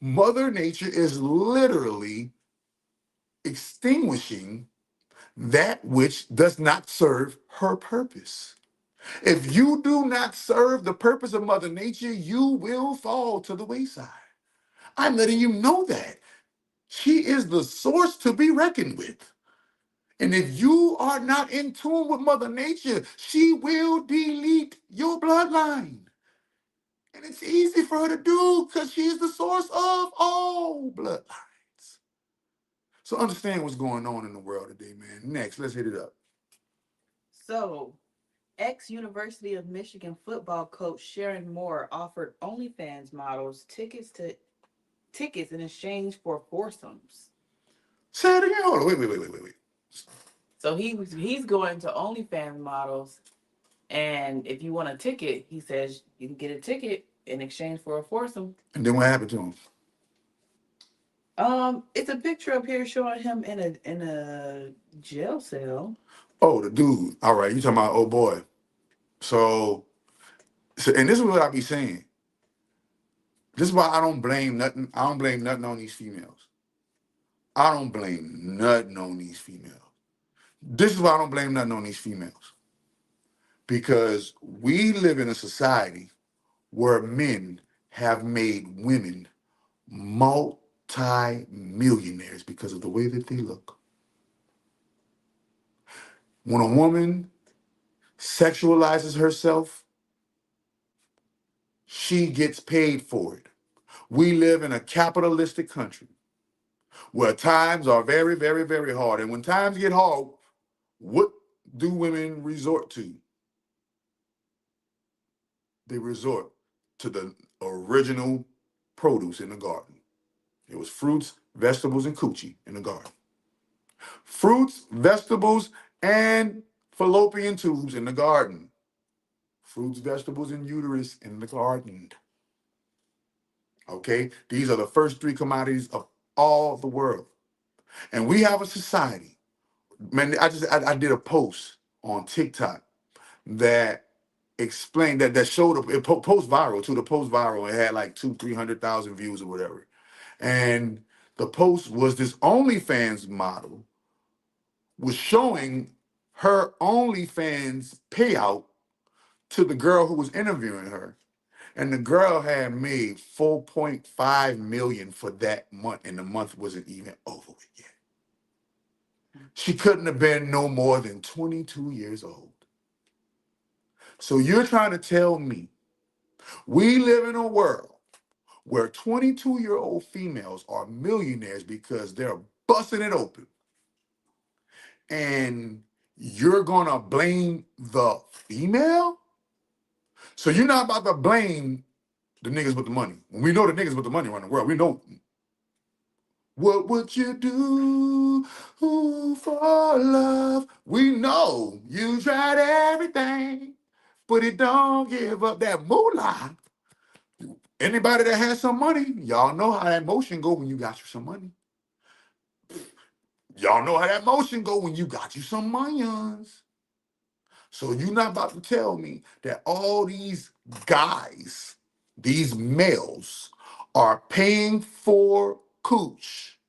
Mother Nature is literally extinguishing that which does not serve her purpose. If you do not serve the purpose of Mother Nature, you will fall to the wayside. I'm letting you know that. She is the source to be reckoned with. And if you are not in tune with Mother Nature, she will delete your bloodline. And it's easy for her to do because she is the source of all bloodlines. So understand what's going on in the world today, man. Next, let's hit it up. So, ex-University of Michigan football coach Sharon Moore offered OnlyFans models tickets in exchange for foursomes. Say it again. Hold on. Wait. So he's going to OnlyFans models, and if you want a ticket, he says you can get a ticket in exchange for a foursome. And then what happened to him? It's a picture up here showing him in a jail cell. Oh, the dude. All right, you talking about oh boy. So and this is what I be saying. This is why I don't blame nothing. I don't blame nothing on these females. I don't blame nothing on these females. This is why I don't blame nothing on these females. Because we live in a society where men have made women multi-millionaires because of the way that they look. When a woman sexualizes herself, she gets paid for it. We live in a capitalistic country where times are very, very, very hard. And when times get hard, what do women resort to? They resort to the original produce in the garden. It was fruits, vegetables, and coochie in the garden. Fruits, vegetables, and fallopian tubes in the garden. Fruits, vegetables, and uterus in the garden. Okay? These are the first three commodities of all the world. And we have a society. Man, I did a post on TikTok that explained that showed up, it post viral too. The post viral, it had like 300,000 views or whatever. And the post was this OnlyFans model was showing her OnlyFans payout to the girl who was interviewing her. And the girl had made 4.5 million for that month, and the month wasn't even over with yet. She couldn't have been no more than 22 years old. So you're trying to tell me we live in a world where 22-year-old females are millionaires because they're busting it open, and you're gonna blame the female? So you're not about to blame the niggas with the money. When we know the niggas with the money around the world, we know. What would you do for love? We know you tried everything, but it don't give up that moolah. Anybody that has some money, y'all know how that motion go when you got you some money. Y'all know how that motion go when you got you some millions. So you're not about to tell me that all these guys, these males, are paying for cooch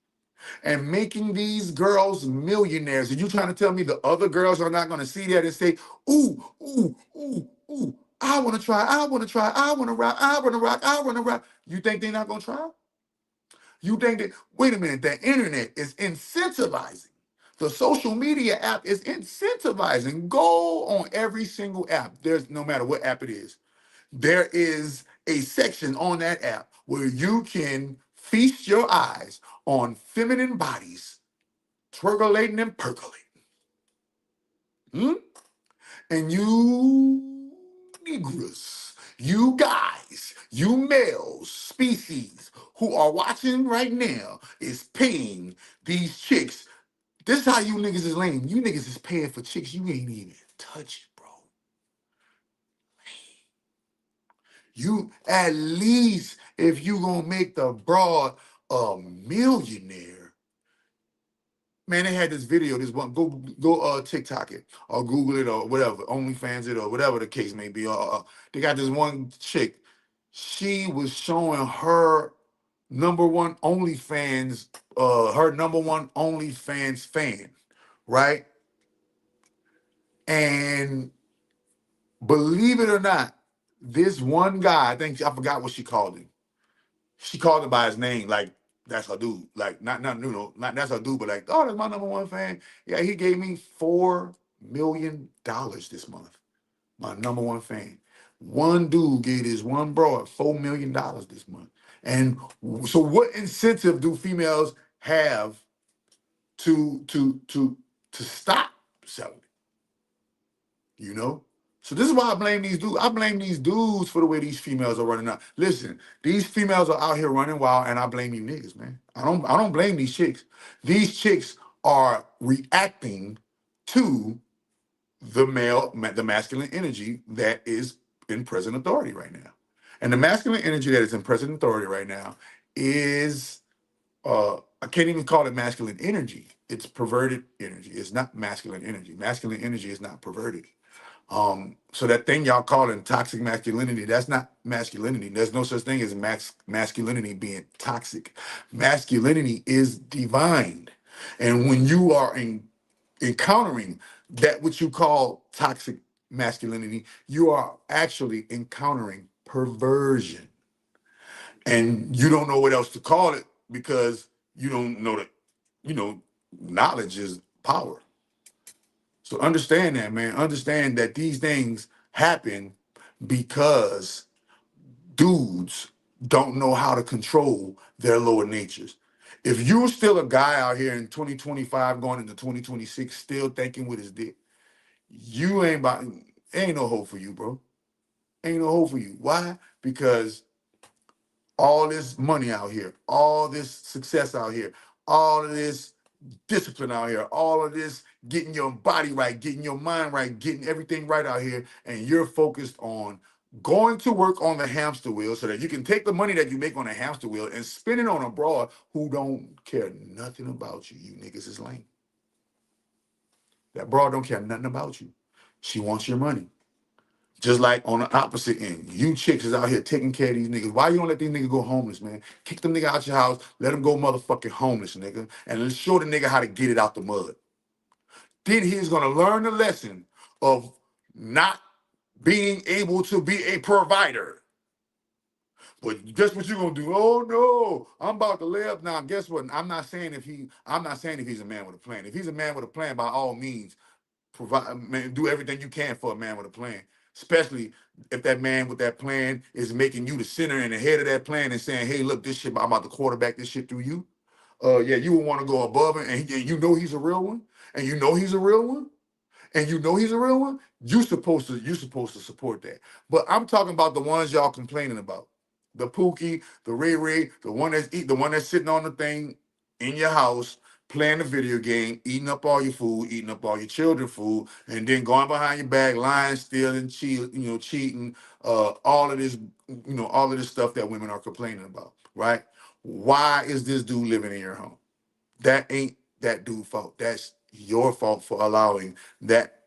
and making these girls millionaires. And you trying to tell me the other girls are not going to see that and say, ooh, ooh, ooh, ooh, I want to try, I want to try, I want to rock, I want to rock, I want to rock. You think they're not going to try? You think that, wait a minute, the internet is incentivizing. The social media app is incentivizing. Go on every single app. There's no matter what app it is. There is a section on that app where you can feast your eyes on feminine bodies, twergulating and percolating. Hmm? And you Negroes, you guys, you males, species who are watching right now is paying these chicks. This is how you niggas is lame. You niggas is paying for chicks you ain't even touching, bro. You at least if you gonna make the broad a millionaire. Man, they had this video, this one, go TikTok it or Google it or whatever, OnlyFans it or whatever the case may be. They got this one chick. She was showing her number one OnlyFans, her number one OnlyFans fan, right? And believe it or not, this one guy, I forgot what she called him. She called him by his name, like that's her dude. Like not that's her dude, but like, oh, that's my number one fan. Yeah, he gave me $4 million this month. My number one fan. One dude gave this one broad $4 million this month. And so, what incentive do females have to stop selling it? You know. So this is why I blame these dudes. I blame these dudes for the way these females are running out. Listen, these females are out here running wild, and I blame you niggas, man. I don't blame these chicks. These chicks are reacting to the masculine energy that is in present authority right now. And the masculine energy that is in present authority right now is I can't even call it masculine energy. It's perverted energy. It's not masculine energy. Masculine energy is not perverted. So that thing y'all calling toxic masculinity, that's not masculinity. There's no such thing as masculinity being toxic. Masculinity is divine. And when you are encountering that which you call toxic masculinity, you are actually encountering perversion. And you don't know what else to call it because you don't know that, knowledge is power. So understand that, man. Understand that these things happen because dudes don't know how to control their lower natures. If you're still a guy out here in 2025 going into 2026 still thinking with his dick, you ain't no hope for you, bro. Ain't no hope for you. Why? Because all this money out here, all this success out here, all of this discipline out here, all of this getting your body right, getting your mind right, getting everything right out here, and you're focused on going to work on the hamster wheel so that you can take the money that you make on the hamster wheel and spend it on a broad who don't care nothing about you. You niggas is lame. That broad don't care nothing about you. She wants your money. Just like on the opposite end, you chicks is out here taking care of these niggas. Why you don't let these niggas go homeless, man? Kick them nigga out your house, let them go motherfucking homeless, nigga, and let's show the nigga how to get it out the mud. Then he's gonna learn the lesson of not being able to be a provider. But guess what you gonna do? Oh no, I'm about to lay up now. Guess what? I'm not saying if he's a man with a plan. If he's a man with a plan, by all means, provide, man, do everything you can for a man with a plan. Especially if that man with that plan is making you the center and the head of that plan and saying, "Hey, look, this shit, I'm about to quarterback this shit through you." Yeah, you would want to go above it, and you know he's a real one, and you know he's a real one, and you know he's a real one. You supposed to support that. But I'm talking about the ones y'all complaining about, the Pookie, the Ray Ray, the one that's sitting on the thing in your house playing the video game, eating up all your food, eating up all your children's food, and then going behind your back, lying, stealing, cheating, all of this stuff that women are complaining about, right? Why is this dude living in your home? That ain't that dude's fault. That's your fault for allowing that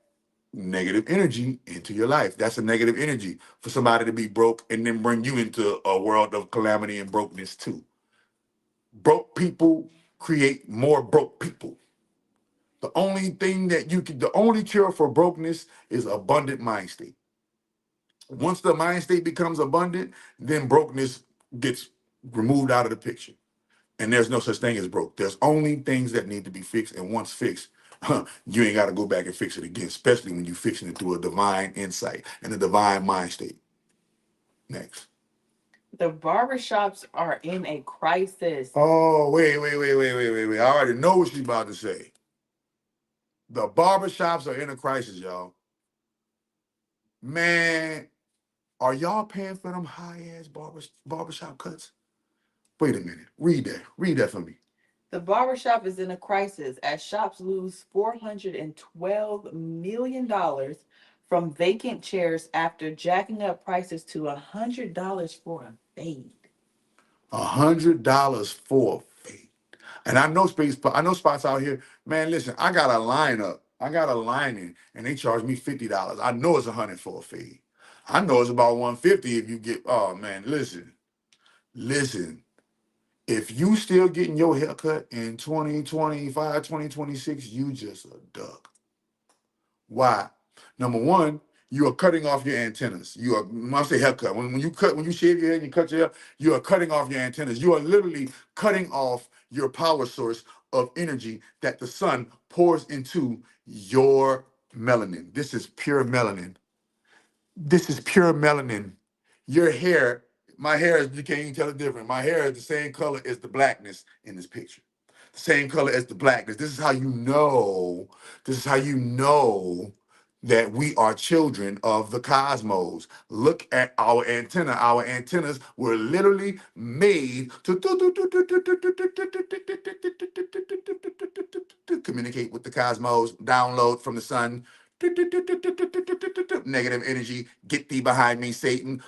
negative energy into your life. That's a negative energy for somebody to be broke and then bring you into a world of calamity and brokenness too. Broke people create more broke people. The only cure for brokenness is abundant mind state. Once the mind state becomes abundant, then brokenness gets removed out of the picture. And there's no such thing as broke. There's only things that need to be fixed. And once fixed, you ain't got to go back and fix it again, especially when you're fixing it through a divine insight and a divine mind state. Next. The barbershops are in a crisis. Oh, wait. I already know what she's about to say. The barbershops are in a crisis, y'all. Man, are y'all paying for them high-ass barbershop cuts? Wait a minute. Read that. Read that for me. The barbershop is in a crisis as shops lose $412 million from vacant chairs after jacking up prices to $100 for a fade. $100 for a fade. And I know spots out here, man, listen, I got a lineup. I got a lining, and they charge me $50. I know it's 100 for a fade. I know it's about 150 if you get, oh man, listen. If you still getting your haircut in 2025, 2026, you just a duck. Why? Number one, you are cutting off your antennas. You are, when I say haircut, when you shave your head and you cut your hair, you are cutting off your antennas. You are literally cutting off your power source of energy that the sun pours into your melanin. This is pure melanin. This is pure melanin. Your hair, my hair is, you can't even tell it different. My hair is the same color as the blackness in this picture. The same color as the blackness. This is how you know, this is how you know that we are children of the cosmos. Look at our antenna. Our antennas were literally made to communicate with the cosmos, download from the sun. Negative energy, get thee behind me, Satan.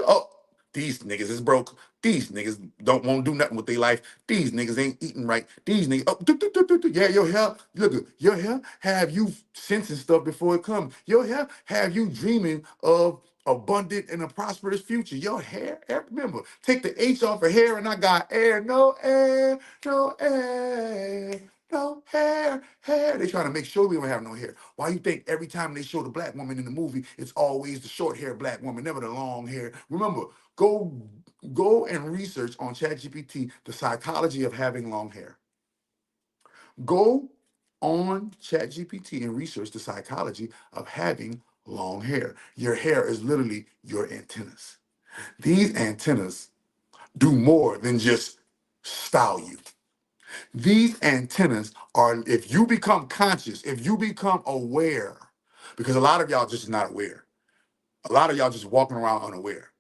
Oh, these niggas is broke. These niggas don't want to do nothing with their life. These niggas ain't eating right. These niggas, yeah, your hair, look, your hair have you sensing stuff before it comes. Your hair have you dreaming of abundant and a prosperous future. Your hair, remember, take the H off of hair and I got air, no air, no air. No hair, hair. They trying to make sure we don't have no hair. Why you think every time they show the black woman in the movie, it's always the short hair black woman, never the long hair? Remember, go and research on ChatGPT the psychology of having long hair. Go on ChatGPT and research the psychology of having long hair. Your hair is literally your antennas. These antennas do more than just style you. These antennas are, if you become conscious, if you become aware, because a lot of y'all just not aware. A lot of y'all just walking around unaware.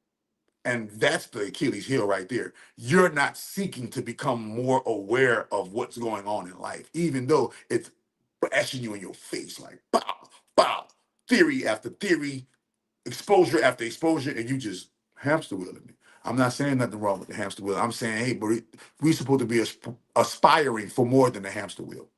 And that's the Achilles heel right there. You're not seeking to become more aware of what's going on in life, even though it's bashing you in your face like bow, bow, theory after theory, exposure after exposure, and you just hamster wheeling me. I'm not saying nothing wrong with the hamster wheel. I'm saying, hey, but we're supposed to be aspiring for more than the hamster wheel.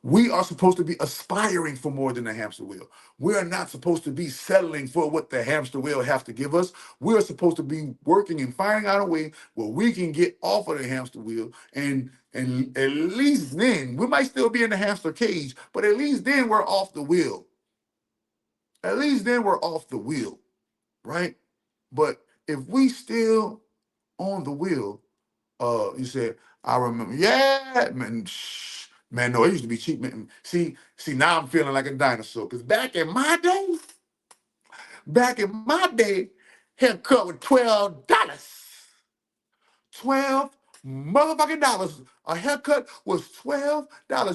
We are supposed to be aspiring for more than the hamster wheel. We are not supposed to be settling for what the hamster wheel has to give us. We are supposed to be working and finding out a way where we can get off of the hamster wheel. And at least then, we might still be in the hamster cage, but at least then we're off the wheel. At least then we're off the wheel, right? But if we still on the wheel, you said, I remember, yeah, man, man, no, it used to be cheap, man. See, now I'm feeling like a dinosaur. Cause back in my day, haircut was $12. 12 motherfucking dollars. A haircut was $12.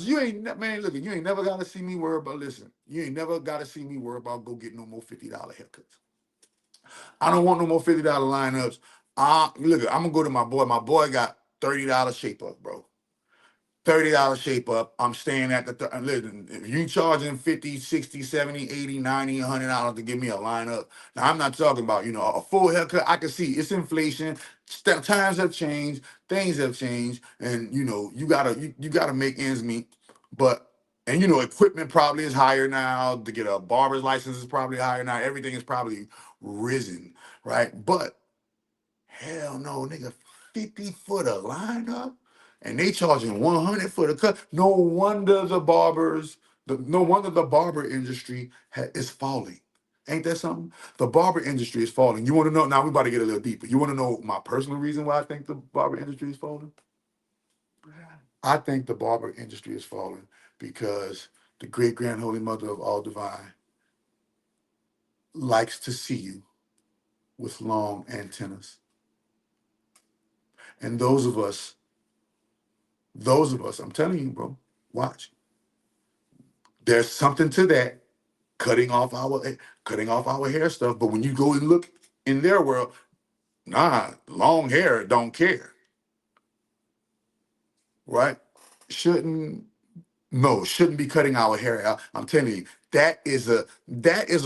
You ain't, man, look, you ain't never gotta see me worry about, listen, you ain't never gotta see me worry about go get no more $50 haircuts. I don't want no more $50 lineups. Look, I'm gonna go to my boy. My boy got $30 shape up, bro. $30 shape up. I'm staying at listen, if you charging 50, 60, 70, 80, 90, $100 to give me a lineup. Now I'm not talking about, a full haircut. I can see it's inflation. Times have changed, things have changed, and you gotta make ends meet. But equipment probably is higher now. To get a barber's license is probably higher now. Everything is probably risen, right? But hell no, nigga, 50 for the lineup, and they charging 100 for the cut. No wonder the barber industry is falling. Ain't that something? The barber industry is falling. You want to know? Now we about to get a little deeper. You want to know my personal reason why I think the barber industry is falling? I think the barber industry is falling because the great grand holy mother of all divine likes to see you with long antennas. And those of us, I'm telling you, bro, watch. There's something to that, cutting off our hair stuff. But when you go and look in their world, nah, long hair don't care, right? Shouldn't shouldn't be cutting our hair out. I'm telling you, that is a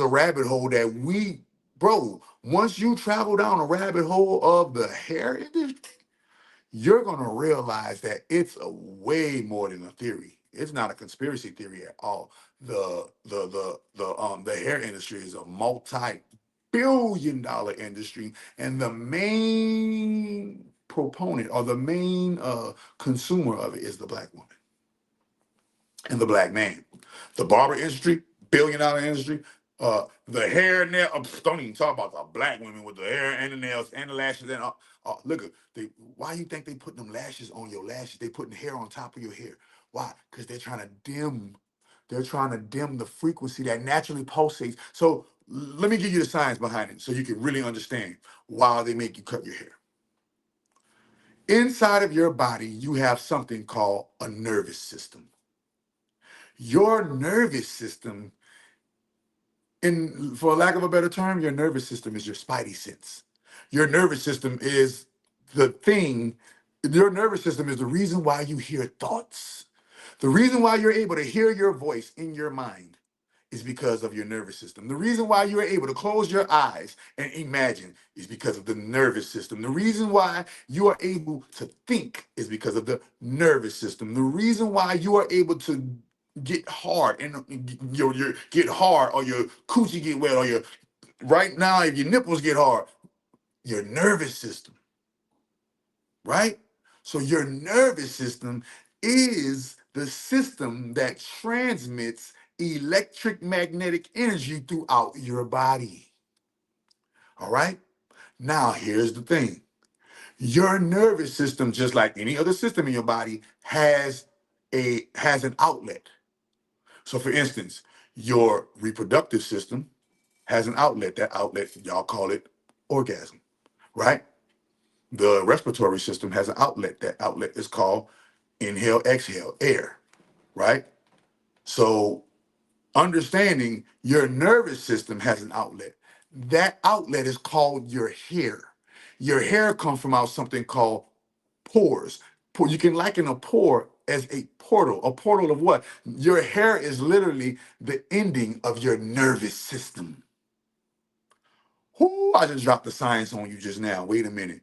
rabbit hole that bro. Once you travel down a rabbit hole of the hair industry, you're gonna realize that it's a way more than a theory. It's not a conspiracy theory at all. The hair industry is a multi-billion-dollar billion-dollar industry, and the main proponent or the main consumer of it is the black woman and the black man. The barber industry, billion-dollar industry. The hair nail. Don't even talk about the black women with the hair and the nails and the lashes. And look, why you think they put them lashes on your lashes? They putting hair on top of your hair. Why? Because they're trying to dim. They're trying to dim the frequency that naturally pulsates. So let me give you the science behind it, so you can really understand why they make you cut your hair. Inside of your body, you have something called a nervous system. Your nervous system, for lack of a better term, your nervous system is your spidey sense. Your nervous system is the thing, your nervous system is the reason why you hear thoughts. The reason why you're able to hear your voice in your mind is because of your nervous system. The reason why you're able to close your eyes and imagine is because of the nervous system. The reason why you are able to think is because of the nervous system. The reason why you are able to get hard and your get hard, or your coochie get wet, or your right now if your nipples get hard, your nervous system, right? So your nervous system is the system that transmits electric magnetic energy throughout your body. All right? Now here's the thing. Your nervous system, just like any other system in your body, has an outlet. So for instance, your reproductive system has an outlet. That outlet, y'all call it orgasm, right? The respiratory system has an outlet. That outlet is called inhale, exhale, air, right? So understanding your nervous system has an outlet. That outlet is called your hair. Your hair comes from out something called pores. You can liken a pore as a portal. A portal of what? Your hair is literally the ending of your nervous system. Whoo, I just dropped the science on you just now. Wait a minute.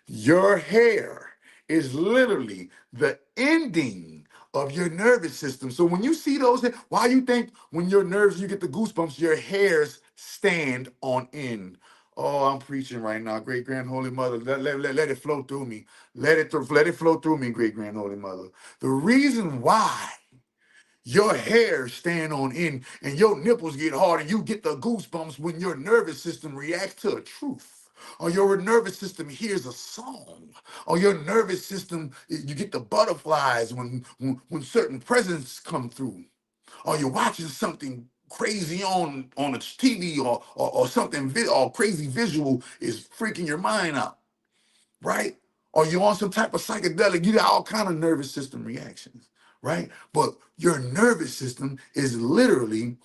Your hair is literally the ending of your nervous system. So when you see those, why you think when your nerves, you get the goosebumps, your hairs stand on end? Oh, I'm preaching right now. Great Grand Holy Mother, let it flow through me. Let it flow through me, Great Grand Holy Mother. The reason why your hair stand on end and your nipples get hard and you get the goosebumps when your nervous system reacts to a truth, or your nervous system hears a song, or your nervous system, you get the butterflies when certain presents come through, or you're watching something crazy on a TV, or something or crazy visual is freaking your mind out, right? Or you're on some type of psychedelic, you got all kind of nervous system reactions, right? But your nervous system is literally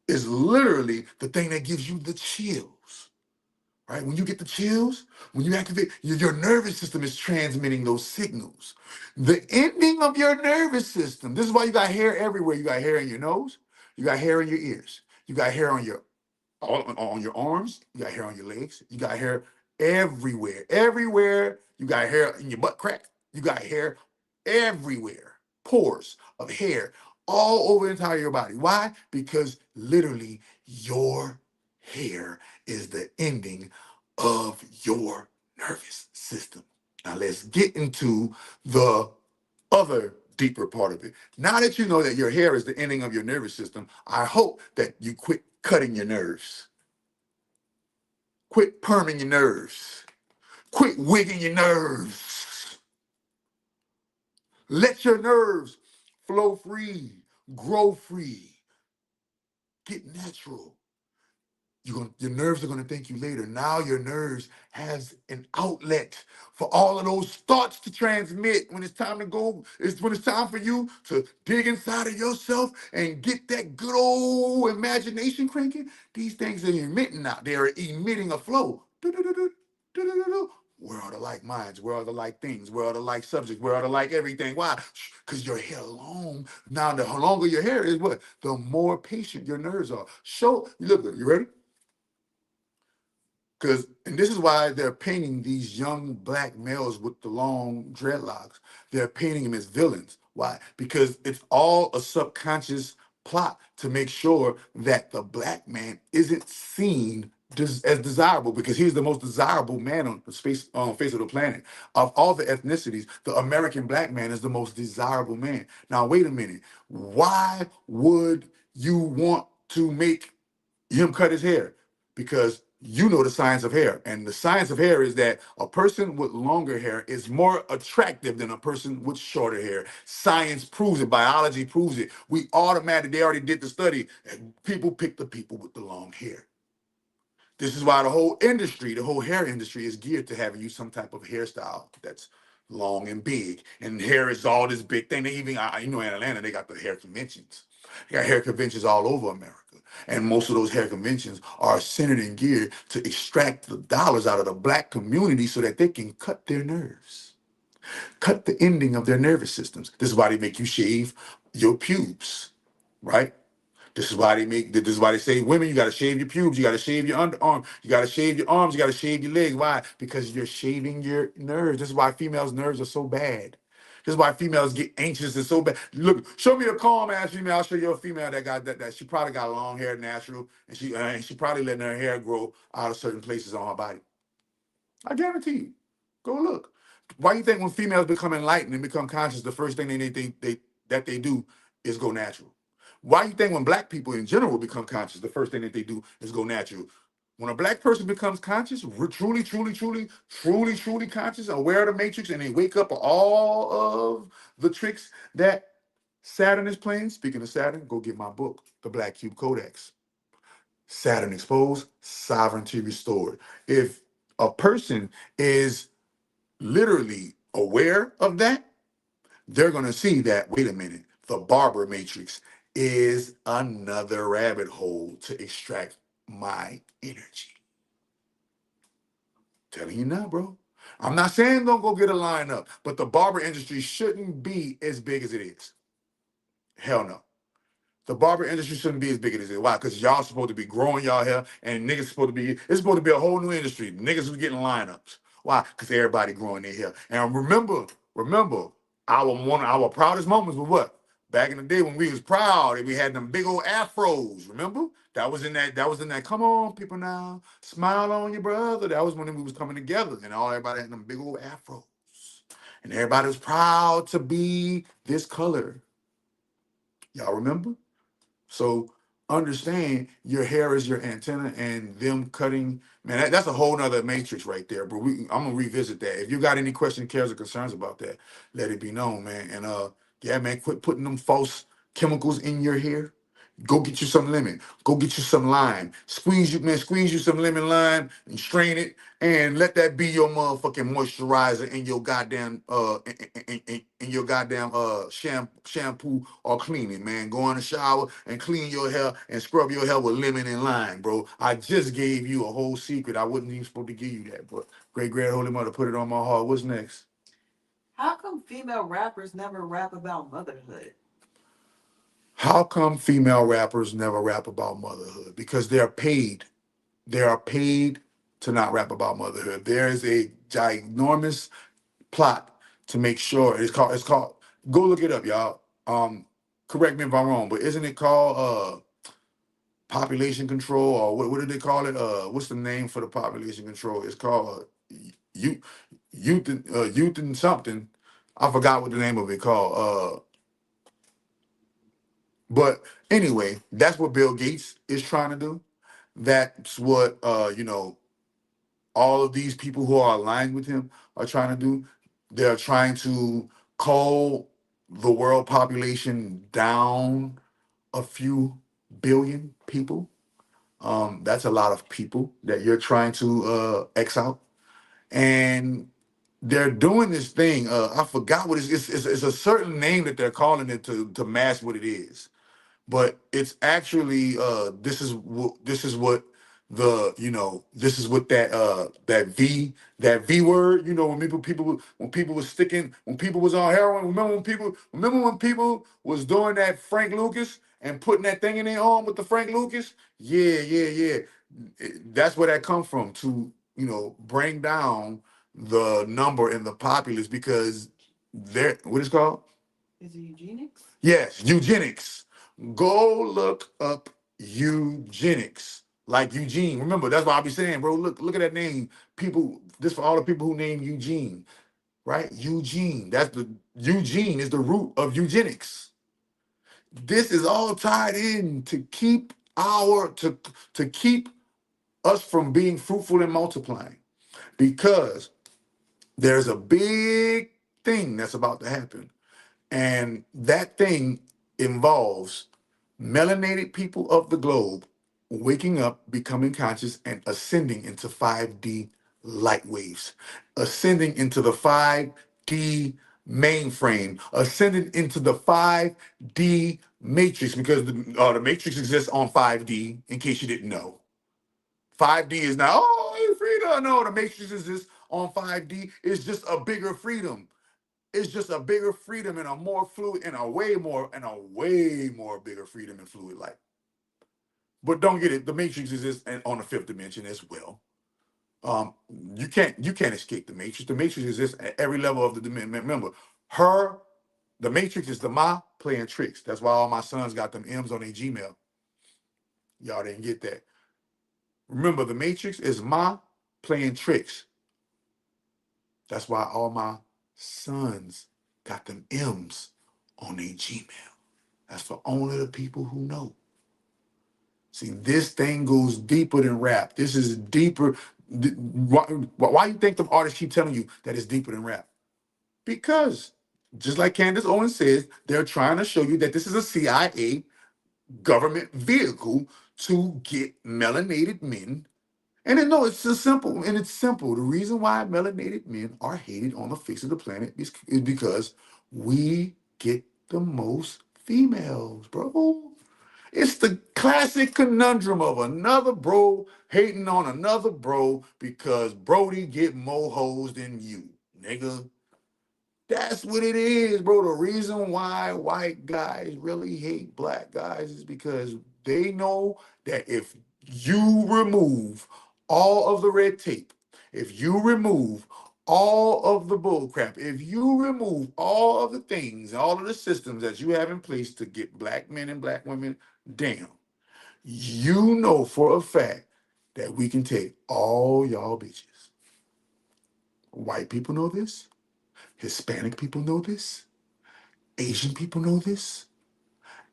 the thing that gives you the chills, right? When you get the chills, when you activate, your nervous system is transmitting those signals. The ending of your nervous system, this is why you got hair everywhere. You got hair in your nose, you got hair in your ears, you got hair on your arms, you got hair on your legs, you got hair everywhere. Everywhere you got hair in your butt crack, you got hair everywhere. Pores of hair all over the entire your body. Why? Because literally your hair is the ending of your nervous system. Now let's get into the other deeper part of it. Now that you know that your hair is the ending of your nervous system, I hope that you quit cutting your nerves. Quit perming your nerves. Quit wigging your nerves. Let your nerves flow free, grow free, get natural. Your nerves are going to thank you later. Now your nerves has an outlet for all of those thoughts to transmit when it's time to go. It's when it's time for you to dig inside of yourself and get that good old imagination cranking. These things are emitting out. They are emitting a flow. Where are the like minds? Where are the like things? Where are the like subjects? Where are the like everything? Why? Because your hair long. Now, the longer your hair is, what? The more patient your nerves are. Look, you ready? And this is why they're painting these young black males with the long dreadlocks. They're painting them as villains. Why? Because it's all a subconscious plot to make sure that the black man isn't seen as desirable because he's the most desirable man on the face of the planet. Of all the ethnicities, the American black man is the most desirable man. Now, wait a minute. Why would you want to make him cut his hair? Because you know the science of hair. And the science of hair is that a person with longer hair is more attractive than a person with shorter hair. Science proves it. Biology proves it. They already did the study. And people pick the people with the long hair. This is why the whole industry, the whole hair industry is geared to having you some type of hairstyle that's long and big. And hair is all this big thing. They even, in Atlanta, they got the hair conventions. They got hair conventions all over America. And most of those hair conventions are centered and geared to extract the dollars out of the black community so that they can cut their nerves, cut the ending of their nervous systems. This is why they make you shave your pubes, right? This is why they say women, you gotta shave your pubes, you gotta shave your underarm, you gotta shave your arms, you gotta shave your legs. Why? Because you're shaving your nerves. This is why females' nerves are so bad. This is why females get anxious and so bad. Look, show me a calm ass female. I'll show you a female that got that she probably got long hair natural, and she probably letting her hair grow out of certain places on her body. I guarantee you. Go look. Why you think when females become enlightened and become conscious, the first thing they do is go natural? Why you think when black people in general become conscious, the first thing that they do is go natural? When a black person becomes conscious, truly conscious, aware of the matrix, and they wake up all of the tricks that Saturn is playing. Speaking of Saturn, go get my book, The Black Cube Codex. Saturn exposed, sovereignty restored. If a person is literally aware of that, they're going to see that, wait a minute, the barber matrix is another rabbit hole to extract my energy. Telling you now, bro. I'm not saying don't go get a lineup, but the barber industry shouldn't be as big as it is. Hell no. The barber industry shouldn't be as big as it is. Why? Because y'all supposed to be growing y'all hair, and niggas it's supposed to be a whole new industry. Niggas was getting lineups. Why? Because everybody growing their hair. And remember, our proudest moments were what? Back in the day when we was proud and we had them big old afros. Remember? That was in that. Come on, people now, smile on your brother. That was when we was coming together, and everybody had them big old afros, and everybody was proud to be this color. Y'all remember? So understand your hair is your antenna, and them cutting, man, that's a whole nother matrix right there. But I'm gonna revisit that. If you got any questions, cares, or concerns about that, let it be known, man. And yeah, man, quit putting them false chemicals in your hair. Go get you some lemon. Go get you some lime. Squeeze you some lemon lime and strain it, and let that be your motherfucking moisturizer in your goddamn in your goddamn shampoo or cleaning, man. Go in the shower and clean your hair and scrub your hair with lemon and lime, bro. I just gave you a whole secret. I wasn't even supposed to give you that, but great grand holy mother put it on my heart. What's next? How come female rappers never rap about motherhood? How come female rappers never rap about motherhood? Because they're paid. They are paid to not rap about motherhood. There is a ginormous plot to make sure it's called go look it up, y'all. Correct me if I'm wrong, but isn't it called population control, or what do they call it? What's the name for the population control? It's called youth youth and something. I forgot what the name of it called. But anyway, that's what Bill Gates is trying to do. That's what all of these people who are aligned with him are trying to do. They're trying to cull the world population down a few billion people. That's a lot of people that you're trying to X out. And they're doing this thing. I forgot what it's a certain name that they're calling it to mask what it is, but it's actually this is what this is what that V word, when people was sticking, when people was on heroin. Remember when people was doing that Frank Lucas and putting that thing in their arm with the Frank Lucas? Yeah. That's where that come from, to bring down the number in the populace, because they're what is called. Is it eugenics? Yes, eugenics. Go look up eugenics. Like Eugene. Remember, that's why I be saying, bro, look at that name. People, this for all the people who name Eugene, right? Eugene. Eugene is the root of eugenics. This is all tied in to keep to keep us from being fruitful and multiplying. Because there's a big thing that's about to happen. And that thing involves melanated people of the globe waking up, becoming conscious, and ascending into 5D light waves, ascending into the 5D mainframe, ascending into the 5D matrix, because the matrix exists on 5D, in case you didn't know. 5D is now, oh, freedom. No, the matrix exists on 5D. It's just a bigger freedom. It's just a bigger freedom and a more fluid and a way more bigger freedom and fluid light. But don't get it, the matrix exists on the fifth dimension as well. Um, you can't escape the matrix. The matrix exists at every level of the dimension. Remember, the matrix is the Ma playing tricks. That's why all my sons got them M's on their Gmail. Y'all didn't get that. Remember, the matrix is Ma playing tricks. That's why all my sons got them M's on their Gmail. That's for only the people who know. See, this thing goes deeper than rap. This is deeper. Why you think the artists keep telling you that it's deeper than rap? Because, just like Candace Owens says, they're trying to show you that this is a CIA government vehicle to get melanated men. And then, no, it's just simple. And it's simple. The reason why melanated men are hated on the face of the planet is because we get the most females, bro. It's the classic conundrum of another bro hating on another bro because Brody get more hoes than you, nigga. That's what it is, bro. The reason why white guys really hate black guys is because they know that if you remove all of the red tape, if you remove all of the bullcrap, if you remove all of the things, all of the systems that you have in place to get black men and black women down, you know for a fact that we can take all y'all bitches. White people know this. Hispanic people know this. Asian people know this.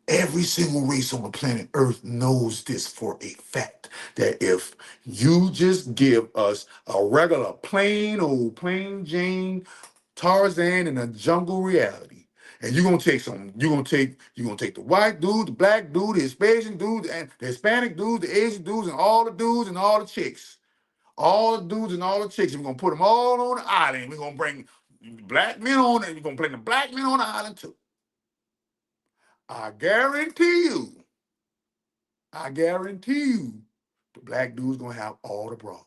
Every single race on the planet Earth knows this for a fact. That if you just give us a regular plain old plain Jane Tarzan in a jungle reality, and you're gonna take the white dude, the black dude, the Hispanic dude, and the Hispanic dude, the Asian dudes, and all the dudes and all the chicks. All the dudes and all the chicks, we're gonna put them all on the island. We're gonna bring black men on it. We're gonna bring the black men on the island too. I guarantee you, the black dude's gonna have all the broads.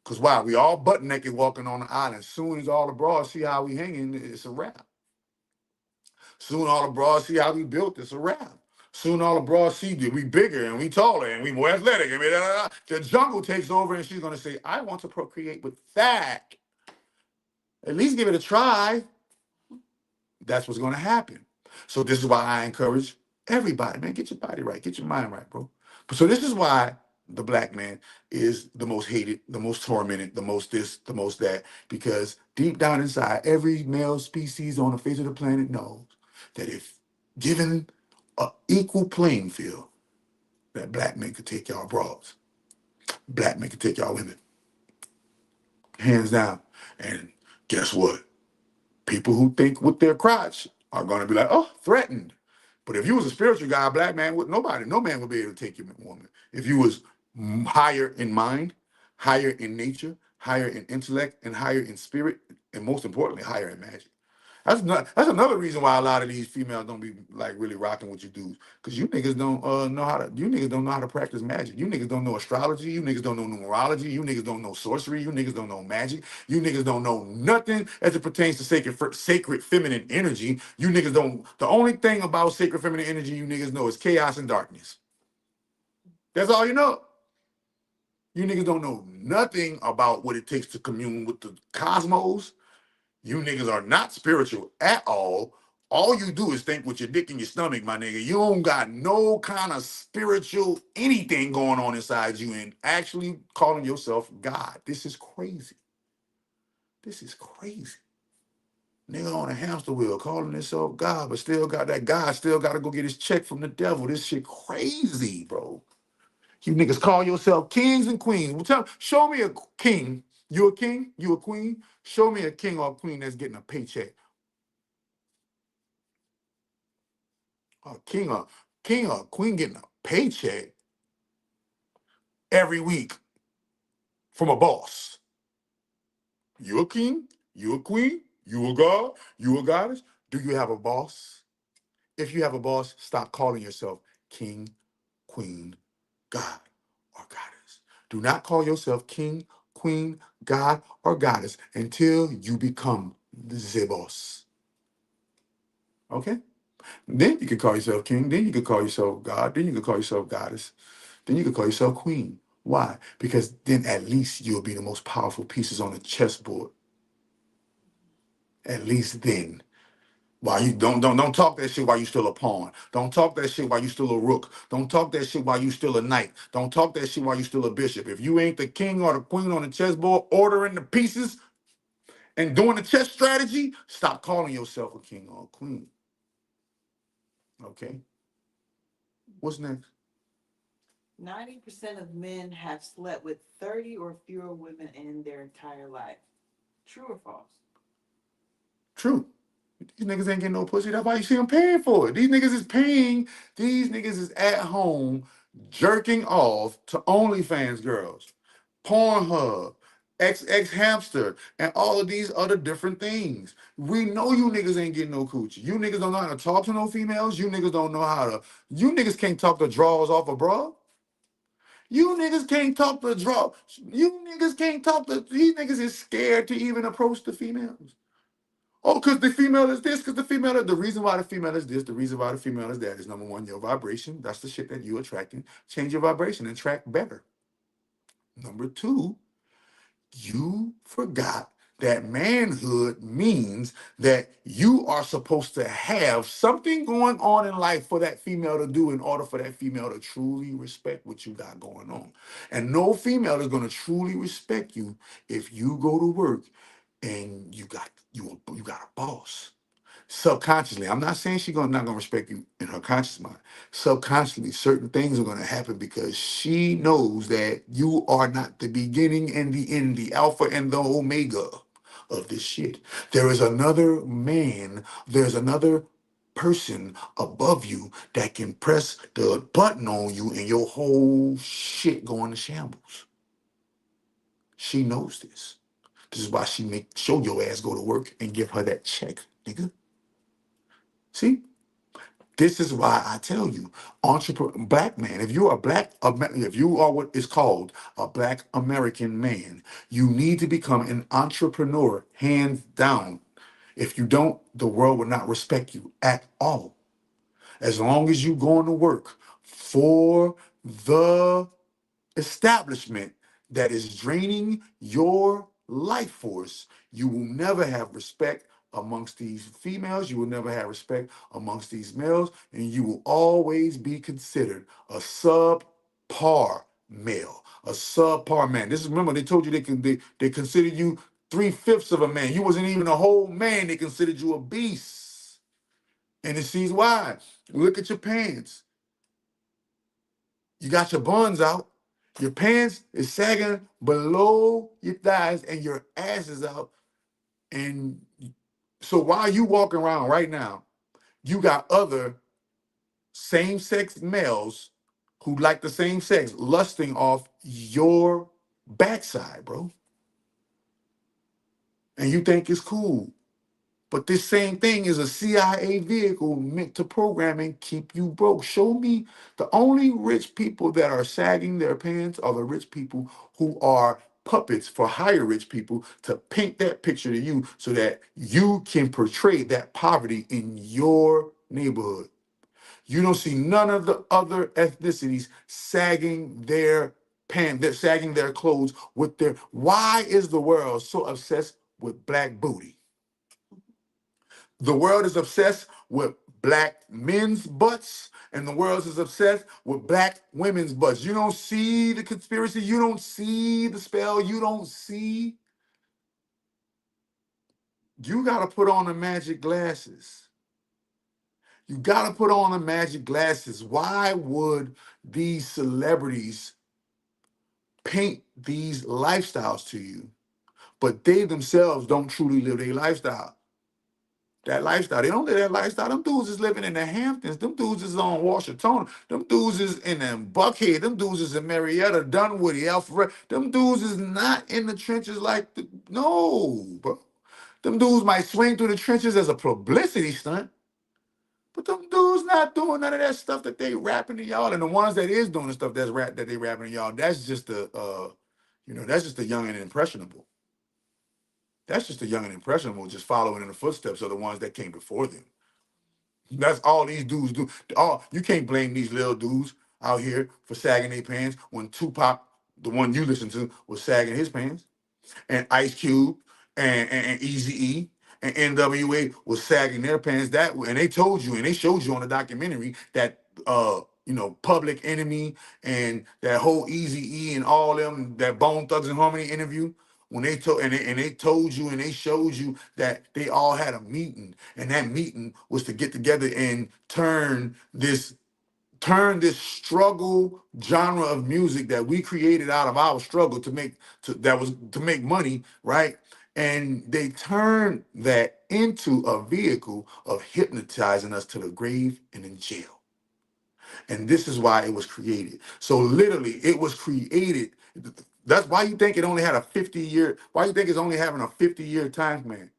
Cause why? We all butt naked walking on the island. Soon as all the broads see how we hanging, it's a wrap. Soon all the broads see how we built, it's a wrap. Soon all the broads see that we bigger and we taller and we more athletic. I mean, the jungle takes over and she's gonna say, I want to procreate with that. At least give it a try. That's what's gonna happen. So this is why I encourage everybody, man, get your body right, get your mind right, bro. So this is why the black man is the most hated, the most tormented, the most this, the most that, because deep down inside, every male species on the face of the planet knows that if given an equal playing field, that black men could take y'all broads, black men could take y'all women, hands down. And guess what? People who think with their crotch are going to be like, oh, threatened. But if you was a spiritual guy, a black man, no man would be able to take your woman. If you was higher in mind, higher in nature, higher in intellect, and higher in spirit, and most importantly, higher in magic. That's another reason why a lot of these females don't be like really rocking with you dudes. Cause you niggas don't know how to practice magic. You niggas don't know astrology, you niggas don't know numerology, you niggas don't know sorcery, you niggas don't know magic, you niggas don't know nothing as it pertains to sacred feminine energy. You niggas don't, the only thing about sacred feminine energy you niggas know is chaos and darkness. That's all you know. You niggas don't know nothing about what it takes to commune with the cosmos. You niggas are not spiritual at all. All you do is think with your dick in your stomach, my nigga. You don't got no kind of spiritual anything going on inside you and actually calling yourself God. This is crazy. This is crazy. Nigga on a hamster wheel calling himself God, but still got that God, still got to go get his check from the devil. This shit crazy, bro. You niggas call yourself kings and queens. Well, show me a king. You a king? You a queen? Show me a king or a queen that's getting a paycheck. A king or queen getting a paycheck every week from a boss. You a king? You a queen? You a god? You a goddess? Do you have a boss? If you have a boss, stop calling yourself king, queen, god, or goddess. Do not call yourself king, queen, god, or goddess until you become the boss. Okay? Then you can call yourself king. Then you can call yourself god. Then you can call yourself goddess. Then you can call yourself queen. Why? Because then at least you'll be the most powerful pieces on the chessboard. At least then. Why you don't talk that shit while you still a pawn. Don't talk that shit while you still a rook. Don't talk that shit while you still a knight. Don't talk that shit while you still a bishop. If you ain't the king or the queen on the chessboard, ordering the pieces and doing the chess strategy, stop calling yourself a king or a queen. Okay. What's next? 90% of men have slept with 30 or fewer women in their entire life. True or false? True. These niggas ain't getting no pussy. That's why you see them paying for it. These niggas is paying. These niggas is at home jerking off to OnlyFans girls, Pornhub, XX Hamster, and all of these other different things. We know you niggas ain't getting no coochie. You niggas don't know how to talk to no females. You niggas don't know how to. You niggas can't talk the draws off a bra. You niggas can't talk the draw. You niggas can't talk the. These niggas is scared to even approach the females. Oh, because the female is this, because the female is the reason why the female is this, the reason why the female is that is number one, your vibration. That's the shit that you attracting. Change your vibration and track better. Number two, you forgot that manhood means that you are supposed to have something going on in life for that female to do in order for that female to truly respect what you got going on. And no female is going to truly respect you if you go to work and you got a boss. Subconsciously, I'm not saying she's not gonna respect you in her conscious mind. Subconsciously, certain things are gonna happen because she knows that you are not the beginning and the end, the alpha and the omega of this shit. There is another man, there's another person above you that can press the button on you and your whole shit go into shambles. She knows this. This is why she make show your ass go to work and give her that check, nigga. See? This is why I tell you, black man, if you are if you are what is called a black American man, you need to become an entrepreneur, hands down. If you don't, the world will not respect you at all. As long as you going to work for the establishment that is draining your life force, you will never have respect amongst these females. You will never have respect amongst these males, and you will always be considered a subpar male, a subpar man. This is remember they told you they considered you 3/5 of a man. You wasn't even a whole man. They considered you a beast, and it sees why. Look at your pants. You got your buns out. Your pants is sagging below your thighs and your ass is out. And so while you walking around right now, you got other same-sex males who like the same sex lusting off your backside, bro. And you think it's cool. But this same thing is a CIA vehicle meant to program and keep you broke. Show me the only rich people that are sagging their pants are the rich people who are puppets for higher rich people to paint that picture to you so that you can portray that poverty in your neighborhood. You don't see none of the other ethnicities sagging their pants, they're sagging their clothes with their. Why is the world so obsessed with black booty? The world is obsessed with black men's butts, and the world is obsessed with black women's butts. You don't see the conspiracy. You don't see the spell. You don't see. You got to put on the magic glasses. You got to put on the magic glasses. Why would these celebrities paint these lifestyles to you, but they themselves don't truly live their lifestyle? That lifestyle, they don't live that lifestyle. Them dudes is living in the Hamptons. Them dudes is on Washington. Them dudes is in Buckhead. Them dudes is in Marietta, Dunwoody, Alfred. Them dudes is not in the trenches like no, bro. Them dudes might swing through the trenches as a publicity stunt, but them dudes not doing none of that stuff that they rapping to y'all. And the ones that is doing the stuff that they rapping to y'all, that's just that's just the young and impressionable. That's just the young and impressionable, just following in the footsteps of the ones that came before them. That's all these dudes do. You can't blame these little dudes out here for sagging their pants when Tupac, the one you listen to, was sagging his pants, and Ice Cube and Easy E and NWA was sagging their pants. And they told you and they showed you on the documentary that Public Enemy and that whole Easy E and all them, that Bone Thugs and Harmony interview, when they told you and they showed you that they all had a meeting, and that meeting was to get together and turn this struggle genre of music that we created out of our struggle to make money, right? And they turned that into a vehicle of hypnotizing us to the grave and in jail. And this is why it was created. So literally, it was created. That's why you think it only had a 50-year, why you think it's only having a 50-year time span?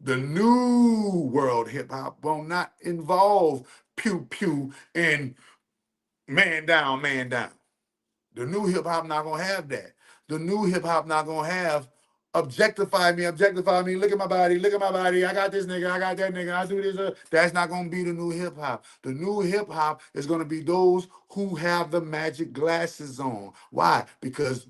The new world hip hop will not involve pew pew and man down, man down. The new hip hop not gonna have that. The new hip hop not gonna have objectify me, objectify me. Look at my body, look at my body. I got this nigga, I got that nigga. I do this. That's not gonna be the new hip hop. The new hip hop is gonna be those who have the magic glasses on. Why? Because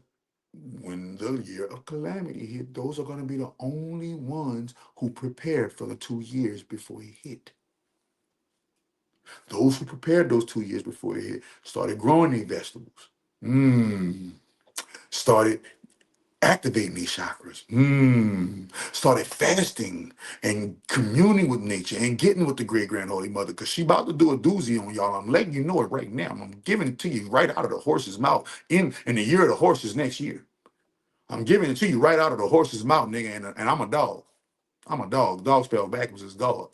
when the year of calamity hit, those are gonna be the only ones who prepared for the 2 years before it hit. Those who prepared those 2 years before it hit started growing their vegetables. Started activating these chakras. Started fasting and communing with nature and getting with the great grand holy mother, because she about to do a doozy on y'all. I'm letting you know it right now. I'm giving it to you right out of the horse's mouth. In the year of the horses next year, I'm giving it to you right out of the horse's mouth, nigga. And I'm a dog. I'm a dog. Dog spelled backwards is dog.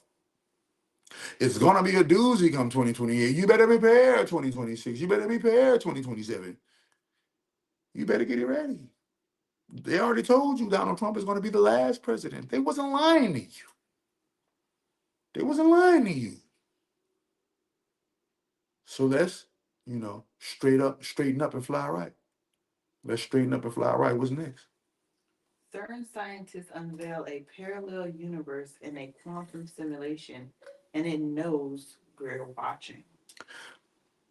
It's gonna be a doozy come 2028. You better prepare 2026. You better prepare 2027. You better get it ready. They already told you Donald Trump is going to be the last president. They wasn't lying to you. They wasn't lying to you. So let's, straighten up and fly right. Let's straighten up and fly right. What's next? Certain scientists unveil a parallel universe in a quantum simulation, and it knows we're watching.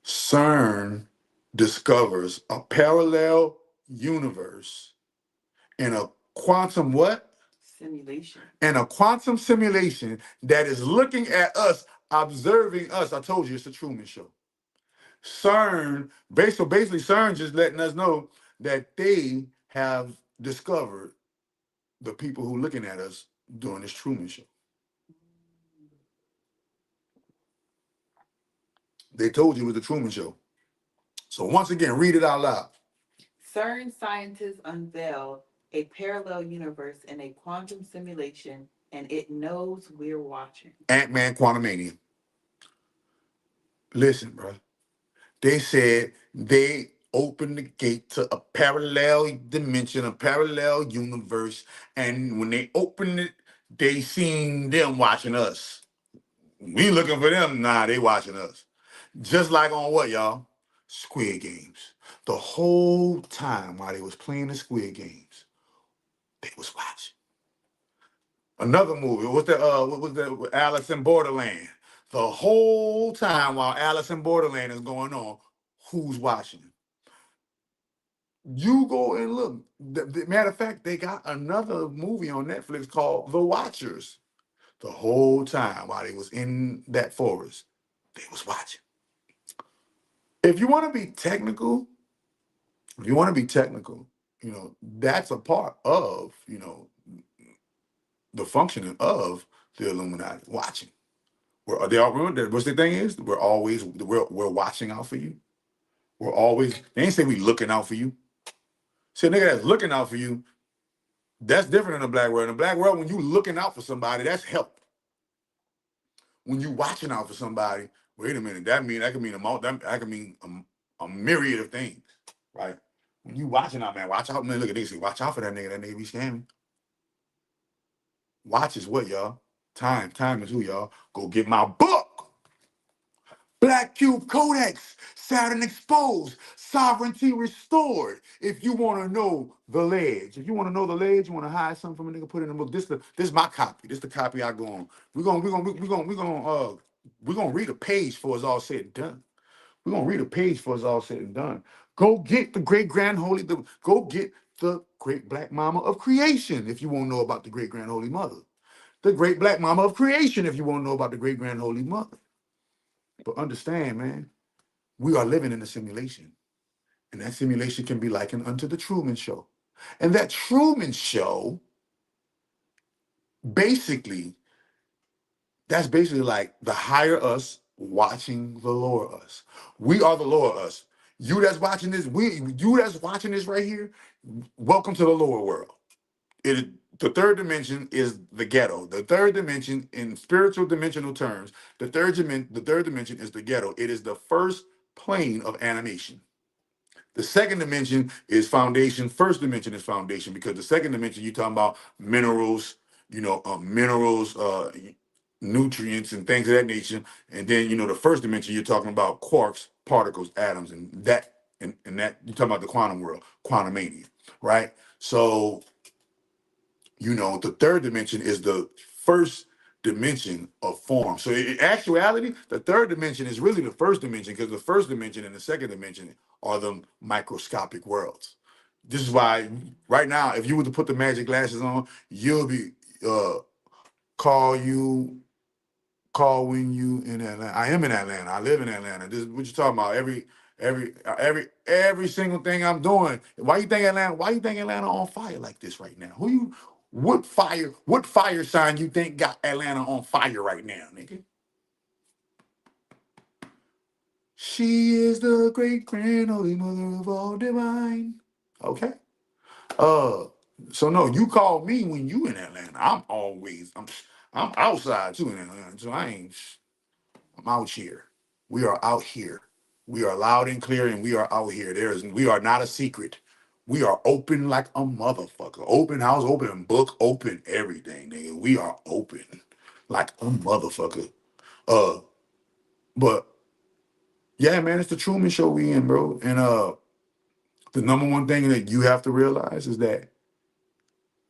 CERN discovers a parallel universe in a quantum what? Simulation. In a quantum simulation that is looking at us, observing us. I told you it's a Truman Show. Basically CERN just letting us know that they have discovered the people who looking at us during this Truman Show. They told you it was the Truman Show. So once again, read it out loud. CERN scientists unveil a parallel universe in a quantum simulation, and it knows we're watching. Ant-Man Quantumania. Listen, bro. They said they opened the gate to a parallel dimension, a parallel universe, and when they opened it, they seen them watching us. We looking for them, nah, they watching us. Just like on what, y'all? Squid Games. The whole time while they was playing the Squid Games, they was watching. Another movie, what was that? Alice in Borderland. The whole time while Alice in Borderland is going on, who's watching? You go and look. Matter of fact, they got another movie on Netflix called The Watchers. The whole time while they was in that forest, they was watching. If you want to be technical, if you want to be technical, that's a part of, the functioning of the Illuminati, watching. They all remember that. What's the thing is? We're watching out for you. We're always. They ain't say we looking out for you. See, a nigga that's looking out for you, that's different in the black world. In the black world, when you looking out for somebody, that's help. When you watching out for somebody, wait a minute, that can mean a myriad of things, right? When you watching out, man, watch out, man. Look at this. Watch out for that nigga. That nigga be scamming. Watch is what, y'all? Time. Time is who, y'all? Go get my book. Black Cube Codex, Saturn Exposed, Sovereignty Restored. If you want to know the ledge, you want to hide something from a nigga, put it in the book. This is my copy. This is the copy I go on. We're gonna read a page for it's all said and done. We're gonna read a page for it's all said and done. Go get the go get the great black mama of creation if you want to know about the great grand holy mother. The great black mama of creation if you want to know about the great grand holy mother. But understand, man, we are living in a simulation. And that simulation can be likened unto the Truman Show. And that Truman Show, basically, that's basically like the higher us watching the lower us. We are the lower us. You that's watching this, right here, welcome to the lower world. The third dimension is the ghetto. The third dimension, in spiritual dimensional terms, the third dimension is the ghetto. It is the first plane of animation. The second dimension is foundation. First dimension is foundation, because the second dimension you're talking about minerals, nutrients and things of that nature. And then the first dimension you're talking about quarks, particles, atoms, and that you're talking about the quantum world, quantum mania, right? So the third dimension is the first dimension of form. So in actuality, the third dimension is really the first dimension, because the first dimension and the second dimension are the microscopic worlds. This is why right now, if you were to put the magic glasses on, you'll be call when you in Atlanta. I am in Atlanta. I live in Atlanta. This is what you talking about. Every single thing I'm doing. Why you think Atlanta on fire like this right now? What fire sign you think got Atlanta on fire right now, nigga? She is the great grand holy mother of all divine. Okay. Uh so no, you call me when you in Atlanta. I'm outside too in Atlanta. So I'm out here. We are out here. We are loud and clear, and we are out here. We are not a secret. We are open like a motherfucker. Open house, open book, open everything, nigga. We are open like a motherfucker. Uh, but yeah, man, it's the Truman Show we in, bro. And the number one thing that you have to realize is that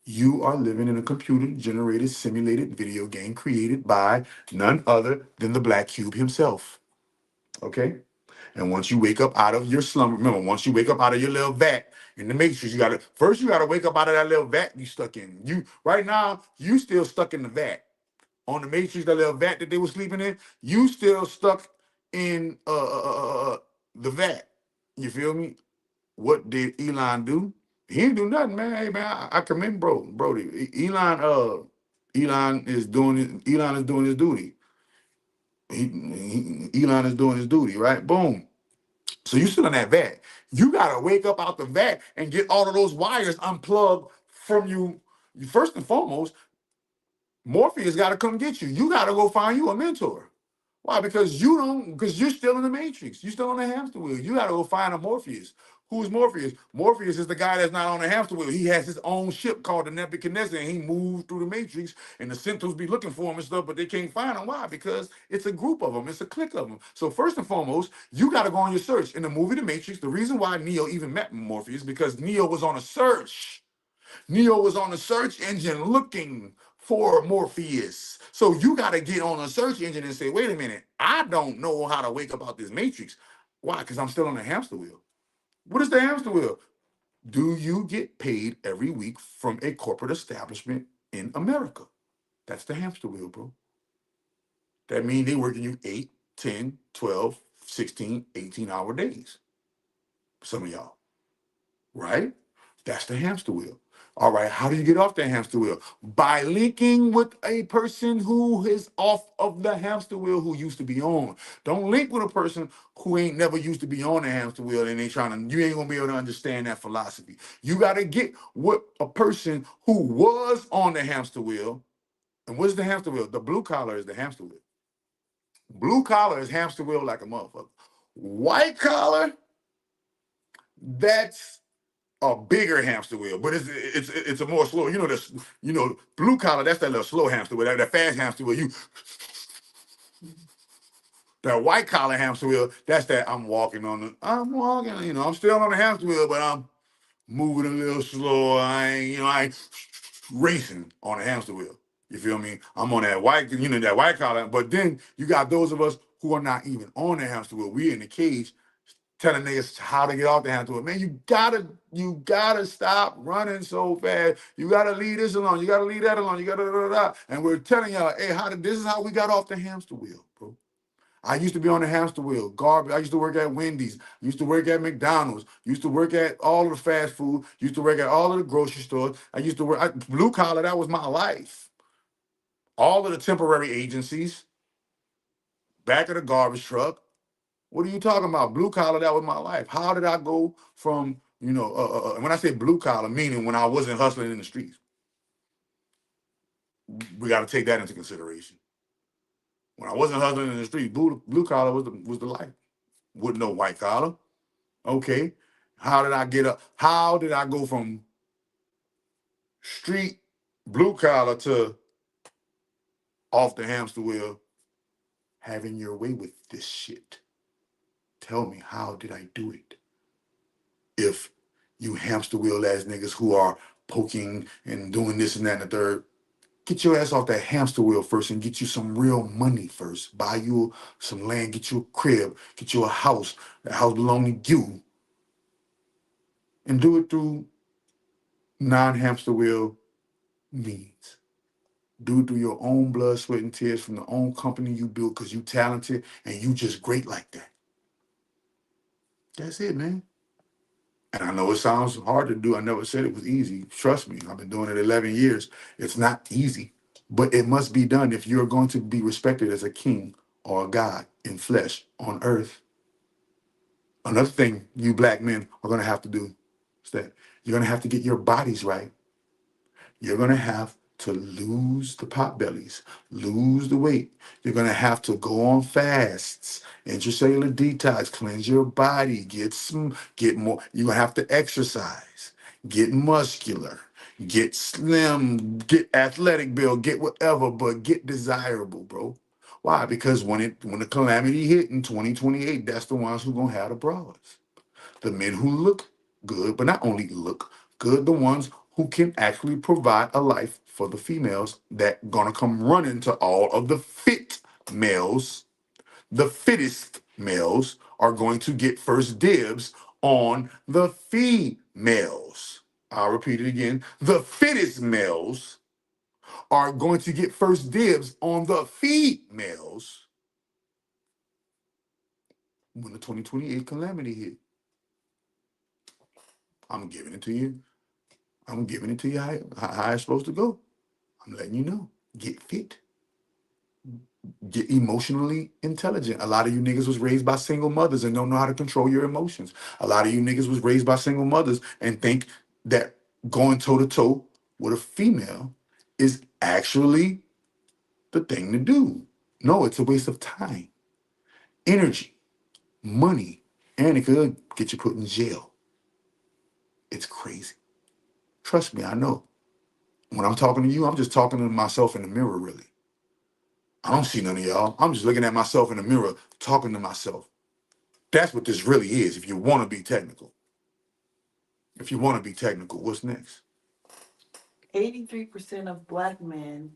you are living in a computer-generated, simulated video game created by none other than the Black Cube himself. Okay? And once you wake up out of your slumber, remember, once you wake up out of your little vat in the matrix, you gotta wake up out of that little vat you stuck in. You right now, you still stuck in the vat. On the matrix, that little vat that they were sleeping in, you still stuck in the vat. You feel me? What did Elon do? He didn't do nothing, man. Hey man, I commend Brody. Elon is doing his duty. Elon is doing his duty, right? Boom. So you still in that vat. You gotta wake up out the vat and get all of those wires unplugged from you. First and foremost, Morpheus gotta come get you. You gotta go find you a mentor. Why? Because you're still in the matrix. You're still on the hamster wheel. You gotta go find a Morpheus. Who's Morpheus? Morpheus is the guy that's not on the hamster wheel. He has his own ship called the Nebuchadnezzar, and he moved through the matrix, and the Centaurs be looking for him and stuff, but they can't find him. Why? Because it's a group of them. It's a clique of them. So first and foremost, you got to go on your search. In the movie The Matrix, the reason why Neo even met Morpheus because Neo was on a search. Neo was on a search engine looking for Morpheus. So you got to get on a search engine and say, wait a minute, I don't know how to wake up out this matrix. Why? Because I'm still on the hamster wheel. What is the hamster wheel? Do you get paid every week from a corporate establishment in America? That's the hamster wheel, bro. That means they working you 8, 10, 12, 16, 18-hour days. Some of y'all, right? That's the hamster wheel. All right, how do you get off that hamster wheel? By linking with a person who is off of the hamster wheel who used to be on. Don't link with a person who ain't never used to be on the hamster wheel and you ain't gonna be able to understand that philosophy. You gotta get with a person who was on the hamster wheel. And what's the hamster wheel? The blue collar is the hamster wheel. Blue collar is hamster wheel like a motherfucker. White collar, that's a bigger hamster wheel, but it's a more slow. Blue collar, that's that little slow hamster wheel. That fast hamster wheel, that white collar hamster wheel, that's that I'm walking. I'm still on the hamster wheel, but I'm moving a little slower. I ain't racing on the hamster wheel. You feel me? I'm on that that white collar. But then you got those of us who are not even on the hamster wheel. We in the cage telling niggas how to get off the hamster wheel. Man, you gotta stop running so fast. You gotta leave this alone. You gotta leave that alone. You gotta da. And we're telling y'all, hey, this is how we got off the hamster wheel, bro. I used to be on the hamster wheel, garbage. I used to work at Wendy's, used to work at McDonald's, used to work at all of the fast food, used to work at all of the grocery stores. I used to blue collar, that was my life. All of the temporary agencies, back of the garbage truck. What are you talking about? Blue collar, that was my life. How did I go from, when I say blue collar, meaning when I wasn't hustling in the streets? We got to take that into consideration. When I wasn't hustling in the street, blue collar was the life. Wouldn't know white collar. Okay. How did I get up? How did I go from street blue collar to off the hamster wheel, having your way with this shit? Tell me, how did I do it? If you hamster wheel ass niggas who are poking and doing this and that and the third, get your ass off that hamster wheel first and get you some real money first. Buy you some land, get you a crib, get you a house. That house belonging to you. And do it through non-hamster wheel means. Do it through your own blood, sweat, and tears from the own company you built because you talented and you just great like that. That's it, man. And I know it sounds hard to do. I never said it was easy. Trust me, I've been doing it 11 years. It's not easy, but it must be done if you're going to be respected as a king or a god in flesh on earth. Another thing you black men are going to have to do is that you're going to have to get your bodies right. You're going to have to lose the pot bellies, lose the weight. You're going to have to go on fasts, intracellular detox, cleanse your body, get more. You're going to have to exercise, get muscular, get slim, get athletic build, get whatever, but get desirable, bro. Why? Because when the calamity hit in 2028, that's the ones who going to have the broads. The men who look good, but not only look good, the ones who can actually provide a life for the females that gonna come running to all of the fit males. The fittest males are going to get first dibs on the females. I'll repeat it again. The fittest males are going to get first dibs on the females when the 2028 calamity hit. I'm giving it to you. I'm giving it to you how it's supposed to go. I'm letting you know. Get fit. Get emotionally intelligent. A lot of you niggas was raised by single mothers and don't know how to control your emotions. A lot of you niggas was raised by single mothers and think that going toe to toe with a female is actually the thing to do. No, it's a waste of time, energy, money, and it could get you put in jail. It's crazy. Trust me, I know. When I'm talking to you, I'm just talking to myself in the mirror, really. I don't see none of y'all. I'm just looking at myself in the mirror, talking to myself. That's what this really is, if you want to be technical. If you want to be technical, what's next? 83% of black men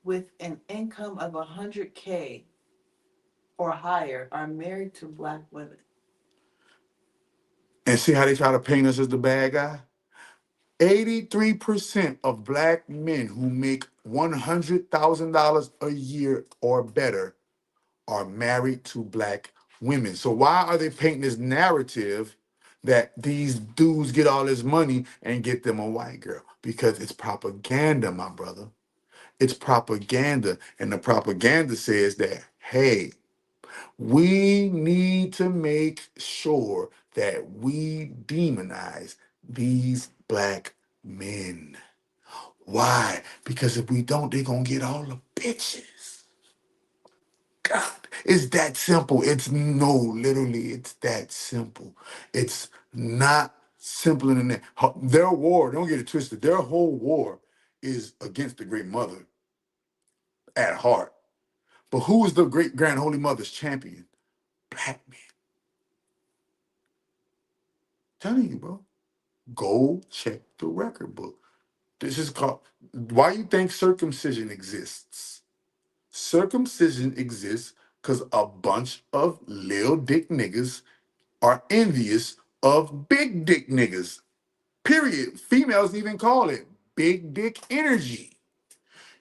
with an income of 100K or higher are married to black women. And see how they try to paint us as the bad guy? 83% of black men who make $100,000 a year or better are married to black women. So why are they painting this narrative that these dudes get all this money and get them a white girl? Because it's propaganda, my brother. It's propaganda. And the propaganda says that, hey, we need to make sure that we demonize these black men. Why? Because if we don't, they're going to get all the bitches. God, it's that simple. It's no, literally, it's that simple. It's not simpler than that. Their war, don't get it twisted, their whole war is against the Great Mother at heart. But who is the Great Grand Holy Mother's champion? Black men. Telling you, bro. Go check the record book. This is called, why you think circumcision exists? Circumcision exists because a bunch of lil dick niggas are envious of big dick niggas. Period. Females even call it big dick energy.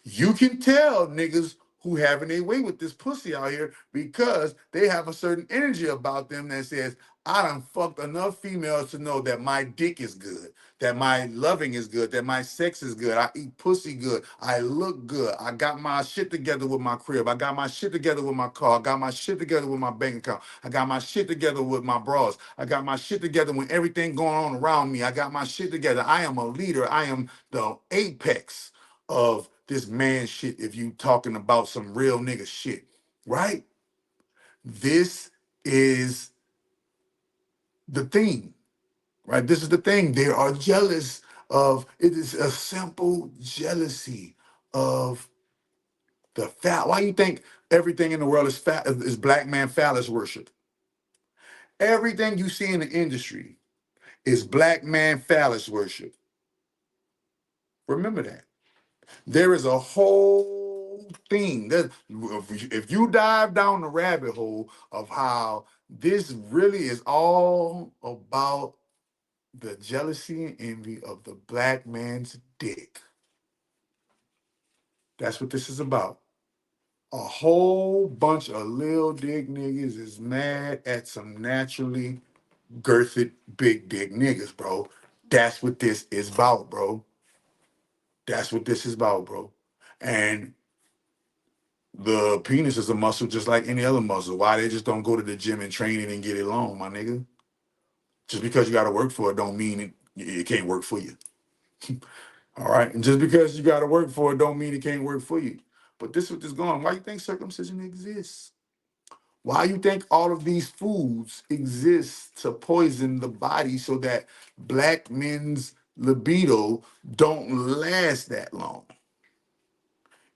You can tell niggas who having their way with this pussy out here because they have a certain energy about them that says, I done fucked enough females to know that my dick is good, that my loving is good, that my sex is good, I eat pussy good, I look good, I got my shit together with my crib, I got my shit together with my car, I got my shit together with my bank account, I got my shit together with my bras, I got my shit together with everything going on around me, I got my shit together, I am a leader, I am the apex of this man shit if you talking about some real nigga shit, right? This is the thing, right? This is the thing. They are jealous of, it is a simple jealousy of the fat. Why you think everything in the world is fat, is black man phallus worship? Everything you see in the industry is black man phallus worship. Remember that. There is a whole thing that if you dive down the rabbit hole of how this really is all about the jealousy and envy of the black man's dick. That's what this is about. A whole bunch of lil dick niggas is mad at some naturally girthed big dick niggas, bro. That's what this is about, bro. That's what this is about, bro. And the penis is a muscle just like any other muscle. Why they just don't go to the gym and train it and get it long, my nigga? Just because you got to work for it don't mean it can't work for you. All right? And just because you got to work for it don't mean it can't work for you. But this is what this going. Why you think circumcision exists? Why you think all of these foods exist to poison the body so that black men's libido don't last that long?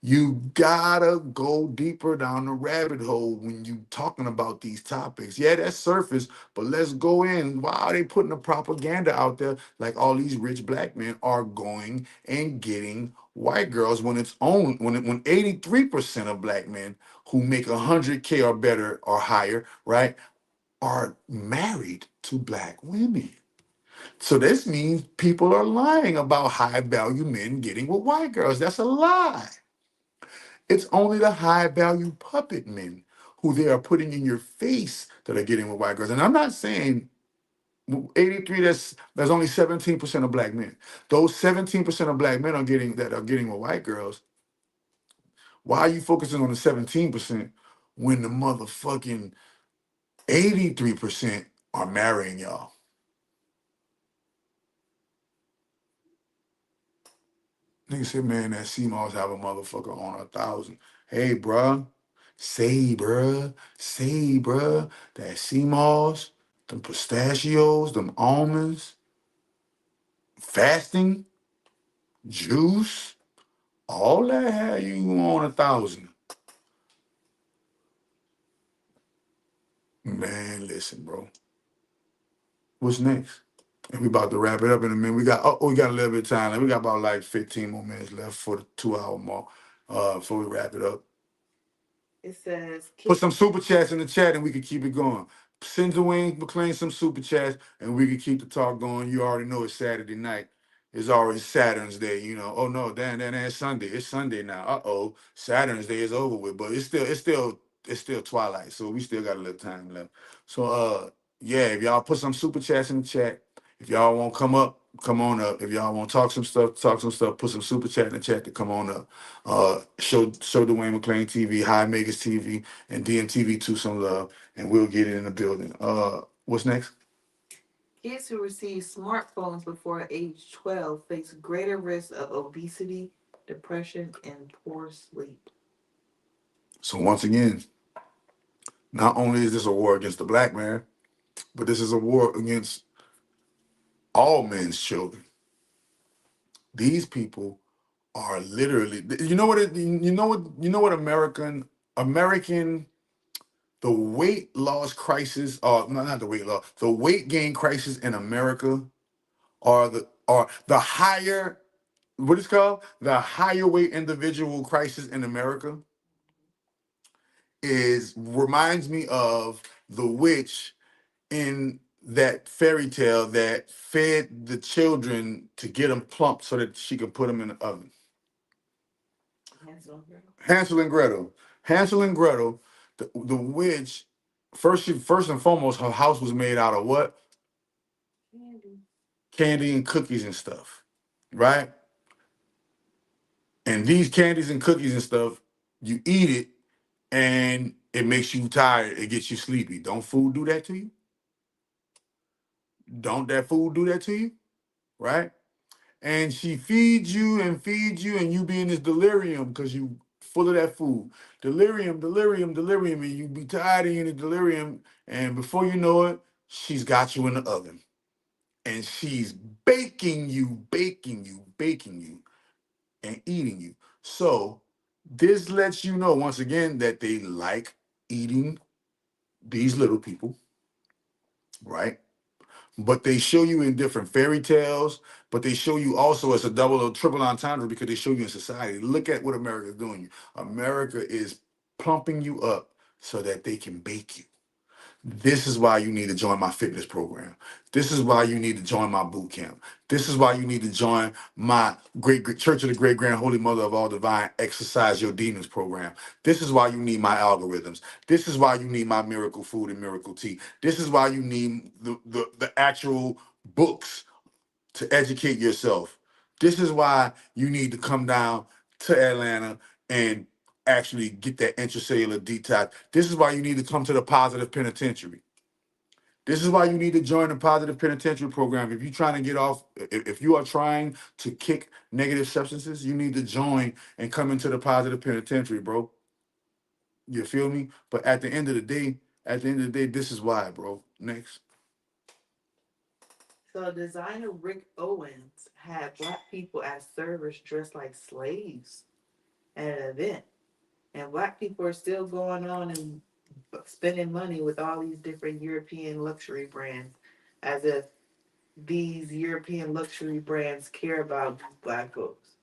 You gotta go deeper down the rabbit hole when you talking about these topics. Yeah, that's surface, but let's go in. Why are they putting the propaganda out there like all these rich black men are going and getting white girls when it's own when 83% of black men who make 100K or better or higher, right, are married to black women. So this means people are lying about high value men getting with white girls. That's a lie. It's only the high value puppet men who they are putting in your face that are getting with white girls. And I'm not saying 83, that's only 17% of black men. Those 17% of black men are getting with white girls. Why are you focusing on the 17% when the motherfucking 83% are marrying y'all? Nigga said, man, that CMOS have a motherfucker on 1,000. Hey, bruh. Say, bruh. That CMOS, them pistachios, them almonds, fasting, juice, all that have you on 1,000. Man, listen, bro. What's next? And we about to wrap it up in a minute. We got a little bit of time. We got about like 15 more minutes left for the 2 hour mark before we wrap it up. It says, Put some super chats in the chat and we can keep it going. Send Dwayne McClain some super chats and we can keep the talk going. You already know it's Saturday night. it's already Saturn's Day. You know, oh no, then it's Sunday. It's Sunday now. Uh-oh, Saturn's Day is over with, but it's still twilight, so we still got a little time left. So yeah, if y'all put some super chats in the chat, if y'all want to come up, come on up. If y'all want to talk some stuff, put some super chat in the chat to come on up. Show Dwayne McClain TV, High Megas TV, and DMTV 2 some love, and we'll get it in the building. What's next? Kids who receive smartphones before age 12 face greater risk of obesity, depression, and poor sleep. So once again, not only is this a war against the black man, but this is a war against all men's children. These people are literally, American, the weight loss crisis, or no, not the weight loss, the weight gain crisis in America are the higher, what is called the higher weight individual crisis in America is reminds me of the witch in that fairy tale that fed the children to get them plump so that she could put them in the oven. Hansel and Gretel. Hansel and Gretel. Hansel and Gretel, the witch, first and foremost, her house was made out of what? Candy. Candy and cookies and stuff, right? And these candies and cookies and stuff, you eat it and it makes you tired. It gets you sleepy. Don't food do that to you? Don't that food do that to you? Right? And she feeds you, and you be in this delirium because you full of that food. Delirium, delirium, delirium, and you be tired and in the delirium, and before you know it, she's got you in the oven. And she's baking you, and eating you. So this lets you know once again that they like eating these little people, right? But they show you in different fairy tales, but they show you also as a double or triple entendre because they show you in society. Look at what America is doing. America is pumping you up so that they can bake you. This is why you need to join my fitness program. This is why you need to join my boot camp. This is why you need to join my great Church of the Great Grand Holy Mother of All Divine Exercise Your Demons program. This is why you need my algorithms. This is why you need my miracle food and miracle tea. This is why you need the actual books to educate yourself. This is why you need to come down to Atlanta and actually get that intracellular detox. This is why you need to come to the Positive Penitentiary. This is why you need to join the Positive Penitentiary program. If you're trying to get off, if you are trying to kick negative substances, you need to join and come into the Positive Penitentiary, bro. You feel me? But at the end of the day, this is why, bro. Next. So designer Rick Owens had black people as servers dressed like slaves at an event. And black people are still going on and spending money with all these different European luxury brands as if these European luxury brands care about black folks.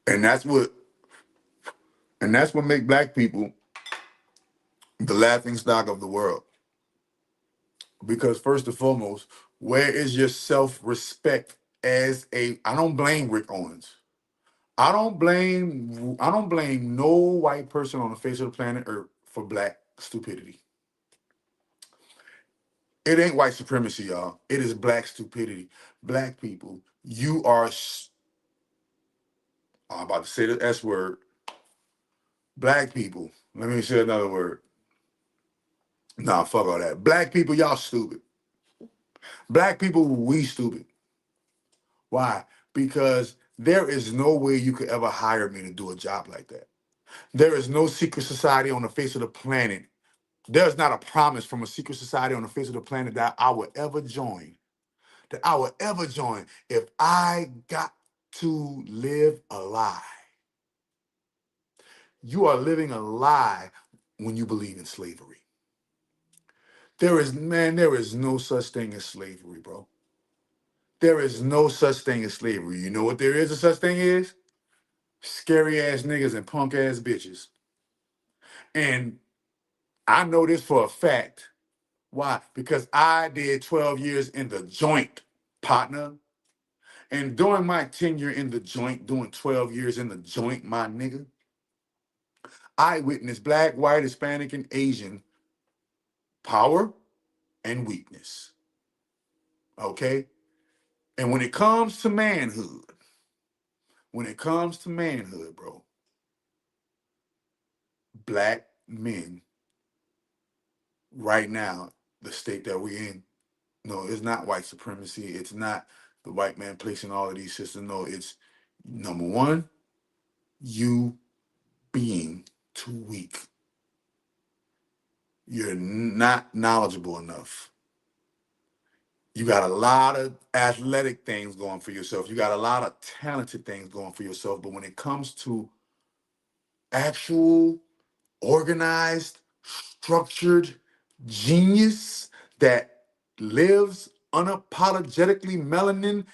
And that's what make black people the laughing stock of the world. Because first and foremost, where is your self-respect as a I don't blame Rick Owens. I don't blame no white person on the face of the planet Earth for black stupidity. It ain't white supremacy, y'all. It is black stupidity. Black people, I'm about to say the S word. Black people, let me say another word. Nah, fuck all that. Black people, y'all stupid. Black people, we stupid. Why? Because there is no way you could ever hire me to do a job like that. There is no secret society on the face of the planet. There's not a promise from a secret society on the face of the planet that I would ever join. That I would ever join if I got to live a lie. You are living a lie when you believe in slavery. There is no such thing as slavery, bro. There is no such thing as slavery. You know what there is a such thing is? Scary ass niggas and punk ass bitches. And I know this for a fact. Why? Because I did 12 years in the joint, partner. And during my tenure in the joint, doing 12 years in the joint, my nigga, I witnessed black, white, Hispanic, and Asian power and weakness. Okay? And when it comes to manhood, bro, black men right now, the state that we're in, no, it's not white supremacy. It's not the white man placing all of these systems. No, it's number one, you being too weak. You're not knowledgeable enough. You got a lot of athletic things going for yourself. You got a lot of talented things going for yourself. But when it comes to actual, organized, structured genius that lives unapologetically melanin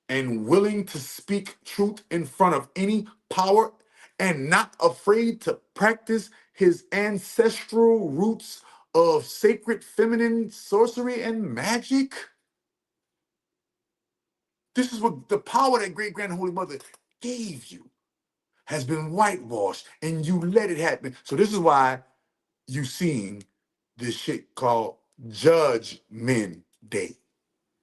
and willing to speak truth in front of any power and not afraid to practice his ancestral roots of sacred feminine sorcery and magic. This is what the power that great grand holy mother gave you has been whitewashed and you let it happen. So this is why you seeing this shit called Judgment Day.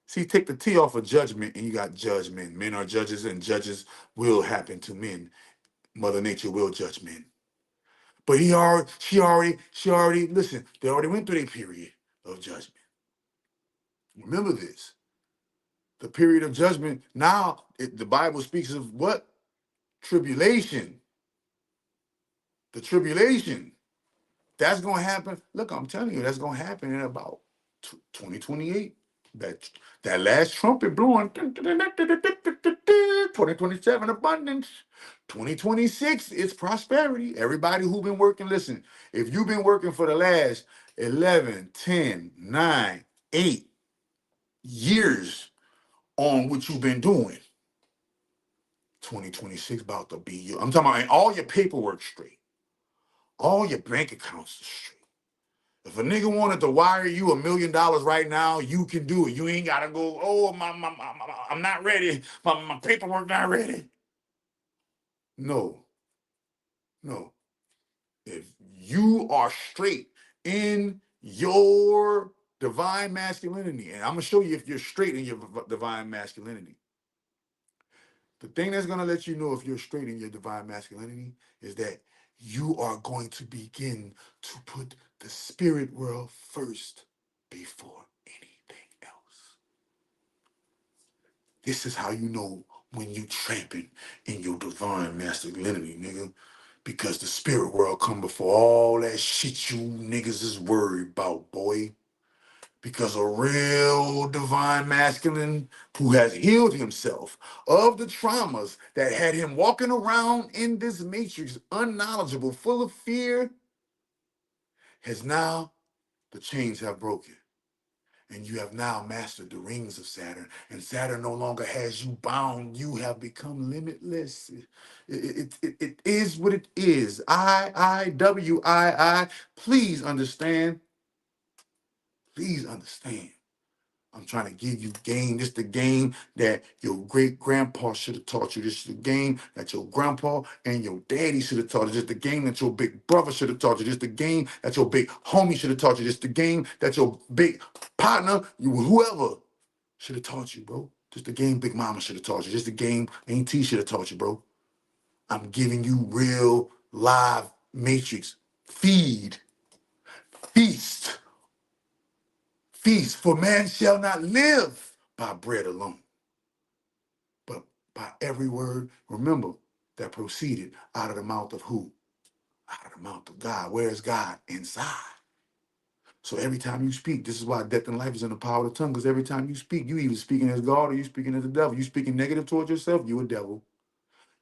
See, take the T off of judgment and you got judgment. Men are judges and judges will happen to men. Mother Nature will judge men. But she already, listen, they already went through their period of judgment. Remember this. The period of judgment, now the Bible speaks of what? Tribulation. The tribulation. That's going to happen. Look, I'm telling you, that's going to happen in about 2028. That last trumpet blowing, 2027 abundance, 2026 it's prosperity. Everybody who been working, listen, if you've been working for the last 11, 10, 9, 8 years on what you've been doing, 2026 about to be you. I'm talking about all your paperwork straight, all your bank accounts straight. If a nigga wanted to wire you $1 million right now, you can do it. You ain't gotta go, oh, I'm not ready. My paperwork not ready. No, no. If you are straight in your divine masculinity, and I'm gonna show you if you're straight in your divine masculinity. The thing that's gonna let you know if you're straight in your divine masculinity is that you are going to begin to put the spirit world first before anything else. This is how you know when you tramping in your divine masculinity, nigga. Because the spirit world come before all that shit you niggas is worried about, boy. Because a real divine masculine who has healed himself of the traumas that had him walking around in this matrix, unknowledgeable, full of fear, has now, the chains have broken. And you have now mastered the rings of Saturn. And Saturn no longer has you bound. You have become limitless. It is what it is. I. Please understand. Please understand. I'm trying to give you game. This is the game that your great grandpa should have taught you. This is the game that your grandpa and your daddy should have taught you. This is the game that your big brother should have taught you. This is the game that your big homie should have taught you. This is the game that your big partner, whoever, should have taught you, bro. This is the game Big Mama should have taught you. This is the game Auntie should have taught you, bro. I'm giving you real live matrix. Feed, feast, feast. For man shall not live by bread alone, but by every word, remember, that proceeded out of the mouth of who? Out of the mouth of God. Where is God? Inside. So every time you speak, this is why death and life is in the power of the tongue, because every time you speak, you either speaking as God or you speaking as the devil. You speaking negative towards yourself, you a devil.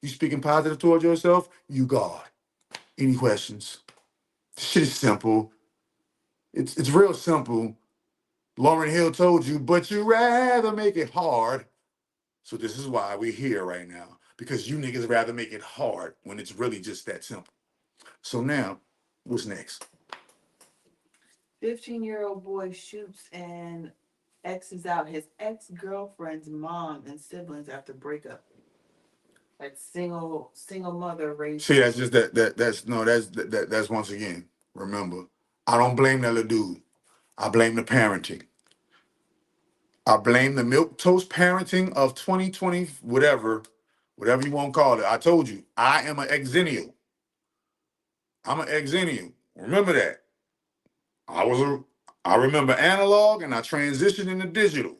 You speaking positive towards yourself, you God. Any questions? This shit is simple. It's real simple. Lauryn Hill told you, but you rather make it hard. So this is why we're here right now. Because you niggas rather make it hard when it's really just that simple. So now, what's next? 15-year-old boy shoots and X's out his ex-girlfriend's mom and siblings after breakup. Like single mother raised. See, that's just that's no, that's once again. Remember, I don't blame that little dude. I blame the parenting. I blame the milk toast parenting of 2020, whatever you want to call it. I told you, I am an exennial. I'm an exennial. Remember that. I was a I remember analog and I transitioned into digital.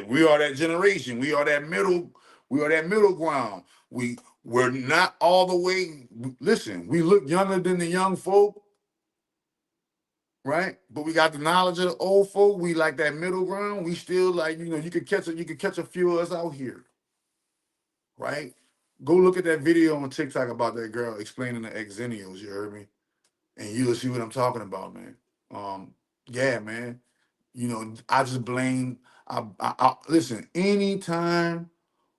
We are that generation. We are that middle ground. We're not all the way. Listen, we look younger than the young folk, right? But we got the knowledge of the old folk. We like that middle ground. We still like, you could catch a few of us out here, right? Go look at that video on TikTok about that girl explaining the exennials, you heard me? And you'll see what I'm talking about, man. Yeah, man. I just blame. Listen. Anytime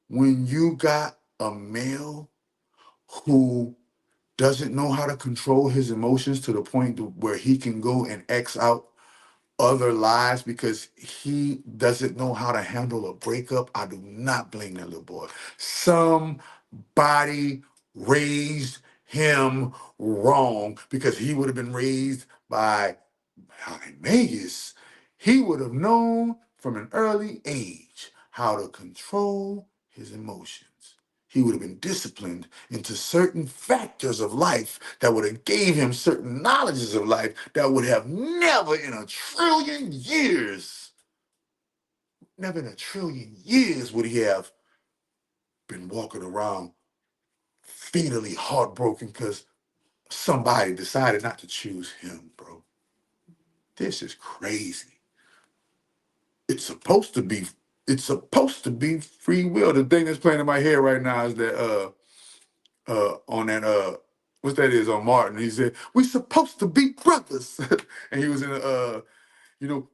when you got a male who doesn't know how to control his emotions to the point where he can go and X out other lives because he doesn't know how to handle a breakup, I do not blame that little boy. Somebody raised him wrong because he would have been raised by Magus. He would have known from an early age how to control his emotions. He would have been disciplined into certain factors of life that would have gave him certain knowledges of life that would have never in a trillion years would he have been walking around fatally heartbroken because somebody decided not to choose him, bro. This is crazy. It's supposed to be free will. The thing that's playing in my head right now is that on that what's that is on Martin. He said, "We supposed to be brothers." And he was in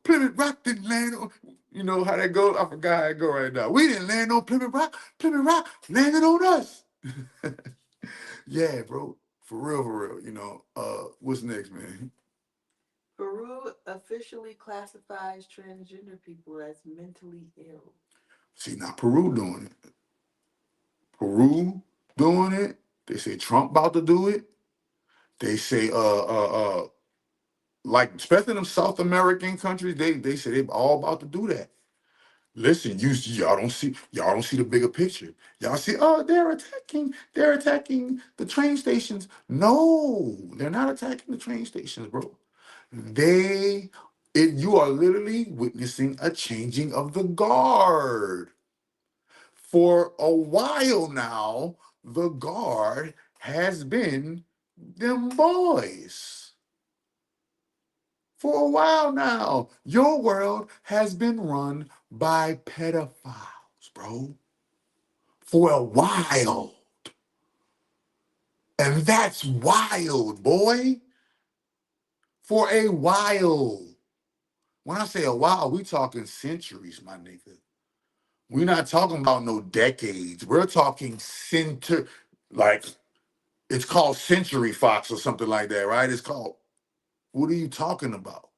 Plymouth Rock didn't land on, how that goes? I forgot how it go right now. We didn't land on Plymouth Rock. Plymouth Rock landed on us. Yeah, bro. For real, for real. What's next, man? Peru officially classifies transgender people as mentally ill. See, now Peru doing it. Peru doing it. They say Trump about to do it. They say like especially them South American countries, they say they all about to do that. Listen, y'all don't see the bigger picture. Y'all see, oh, they're attacking the train stations. No, they're not attacking the train stations, bro. You are literally witnessing a changing of the guard. For a while now, the guard has been them boys. For a while now, your world has been run by pedophiles, bro. For a while. And that's wild, boy. For a while. When I say a while, we talking centuries, my nigga. We're not talking about no decades. We're talking like it's called Century Fox or something like that, right? It's called. What are you talking about?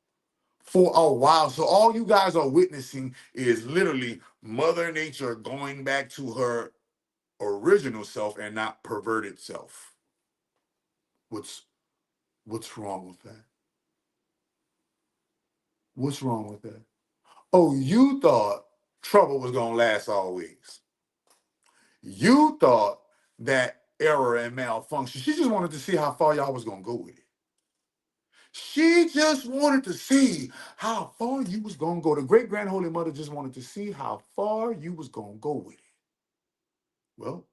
For a while. So all you guys are witnessing is literally Mother Nature going back to her original self and not perverted self. What's wrong with that? What's wrong with that? Oh, you thought trouble was gonna last always. You thought that error and malfunction. She just wanted to see how far y'all was gonna go with it. She just wanted to see how far you was gonna go. The great grand holy mother just wanted to see how far you was gonna go with it. Well,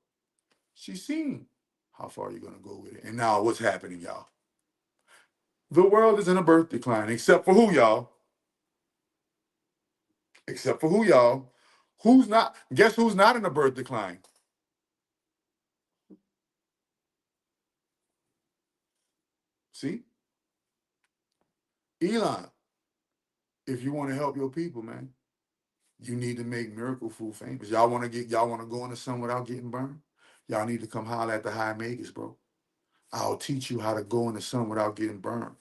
she's seen how far you're gonna go with it. And now what's happening, y'all? The world is in a birth decline, except for who, y'all? Except for who, y'all? Who's not? Guess who's not in a birth decline? See? Elon, if you want to help your people, man, you need to make Miracle Food famous. Y'all want to go in the sun without getting burned? Y'all need to come holler at the high Magus, bro. I'll teach you how to go in the sun without getting burned.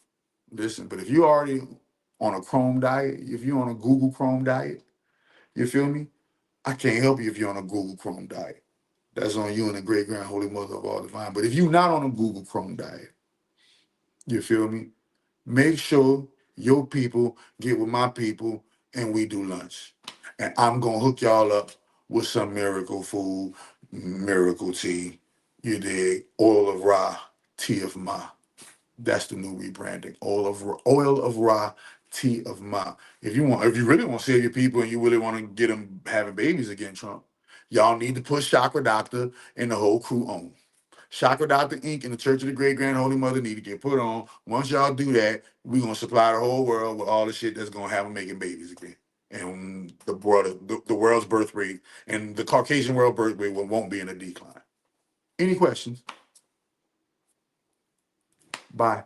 Listen, but if you already on a Chrome diet, if you're on a Google Chrome diet, you feel me? I can't help you if you're on a Google Chrome diet. That's on you and the great grand holy mother of all divine. But if you're not on a Google Chrome diet, you feel me? Make sure your people get with my people and we do lunch. And I'm gonna hook y'all up with some miracle food, miracle tea. You dig? Oil of Ra, tea of Ma. That's the new rebranding. Oil of Ra, tea of Ma. If you really want to save your people and you really want to get them having babies again, Trump, y'all need to put Chakra Doctor and the whole crew on. Chakra Doctor Inc. and the Church of the Great Grand Holy Mother need to get put on. Once y'all do that, we're gonna supply the whole world with all the shit that's gonna have them making babies again. And the world's birth rate and the Caucasian world birth rate won't be in a decline. Any questions? Bye.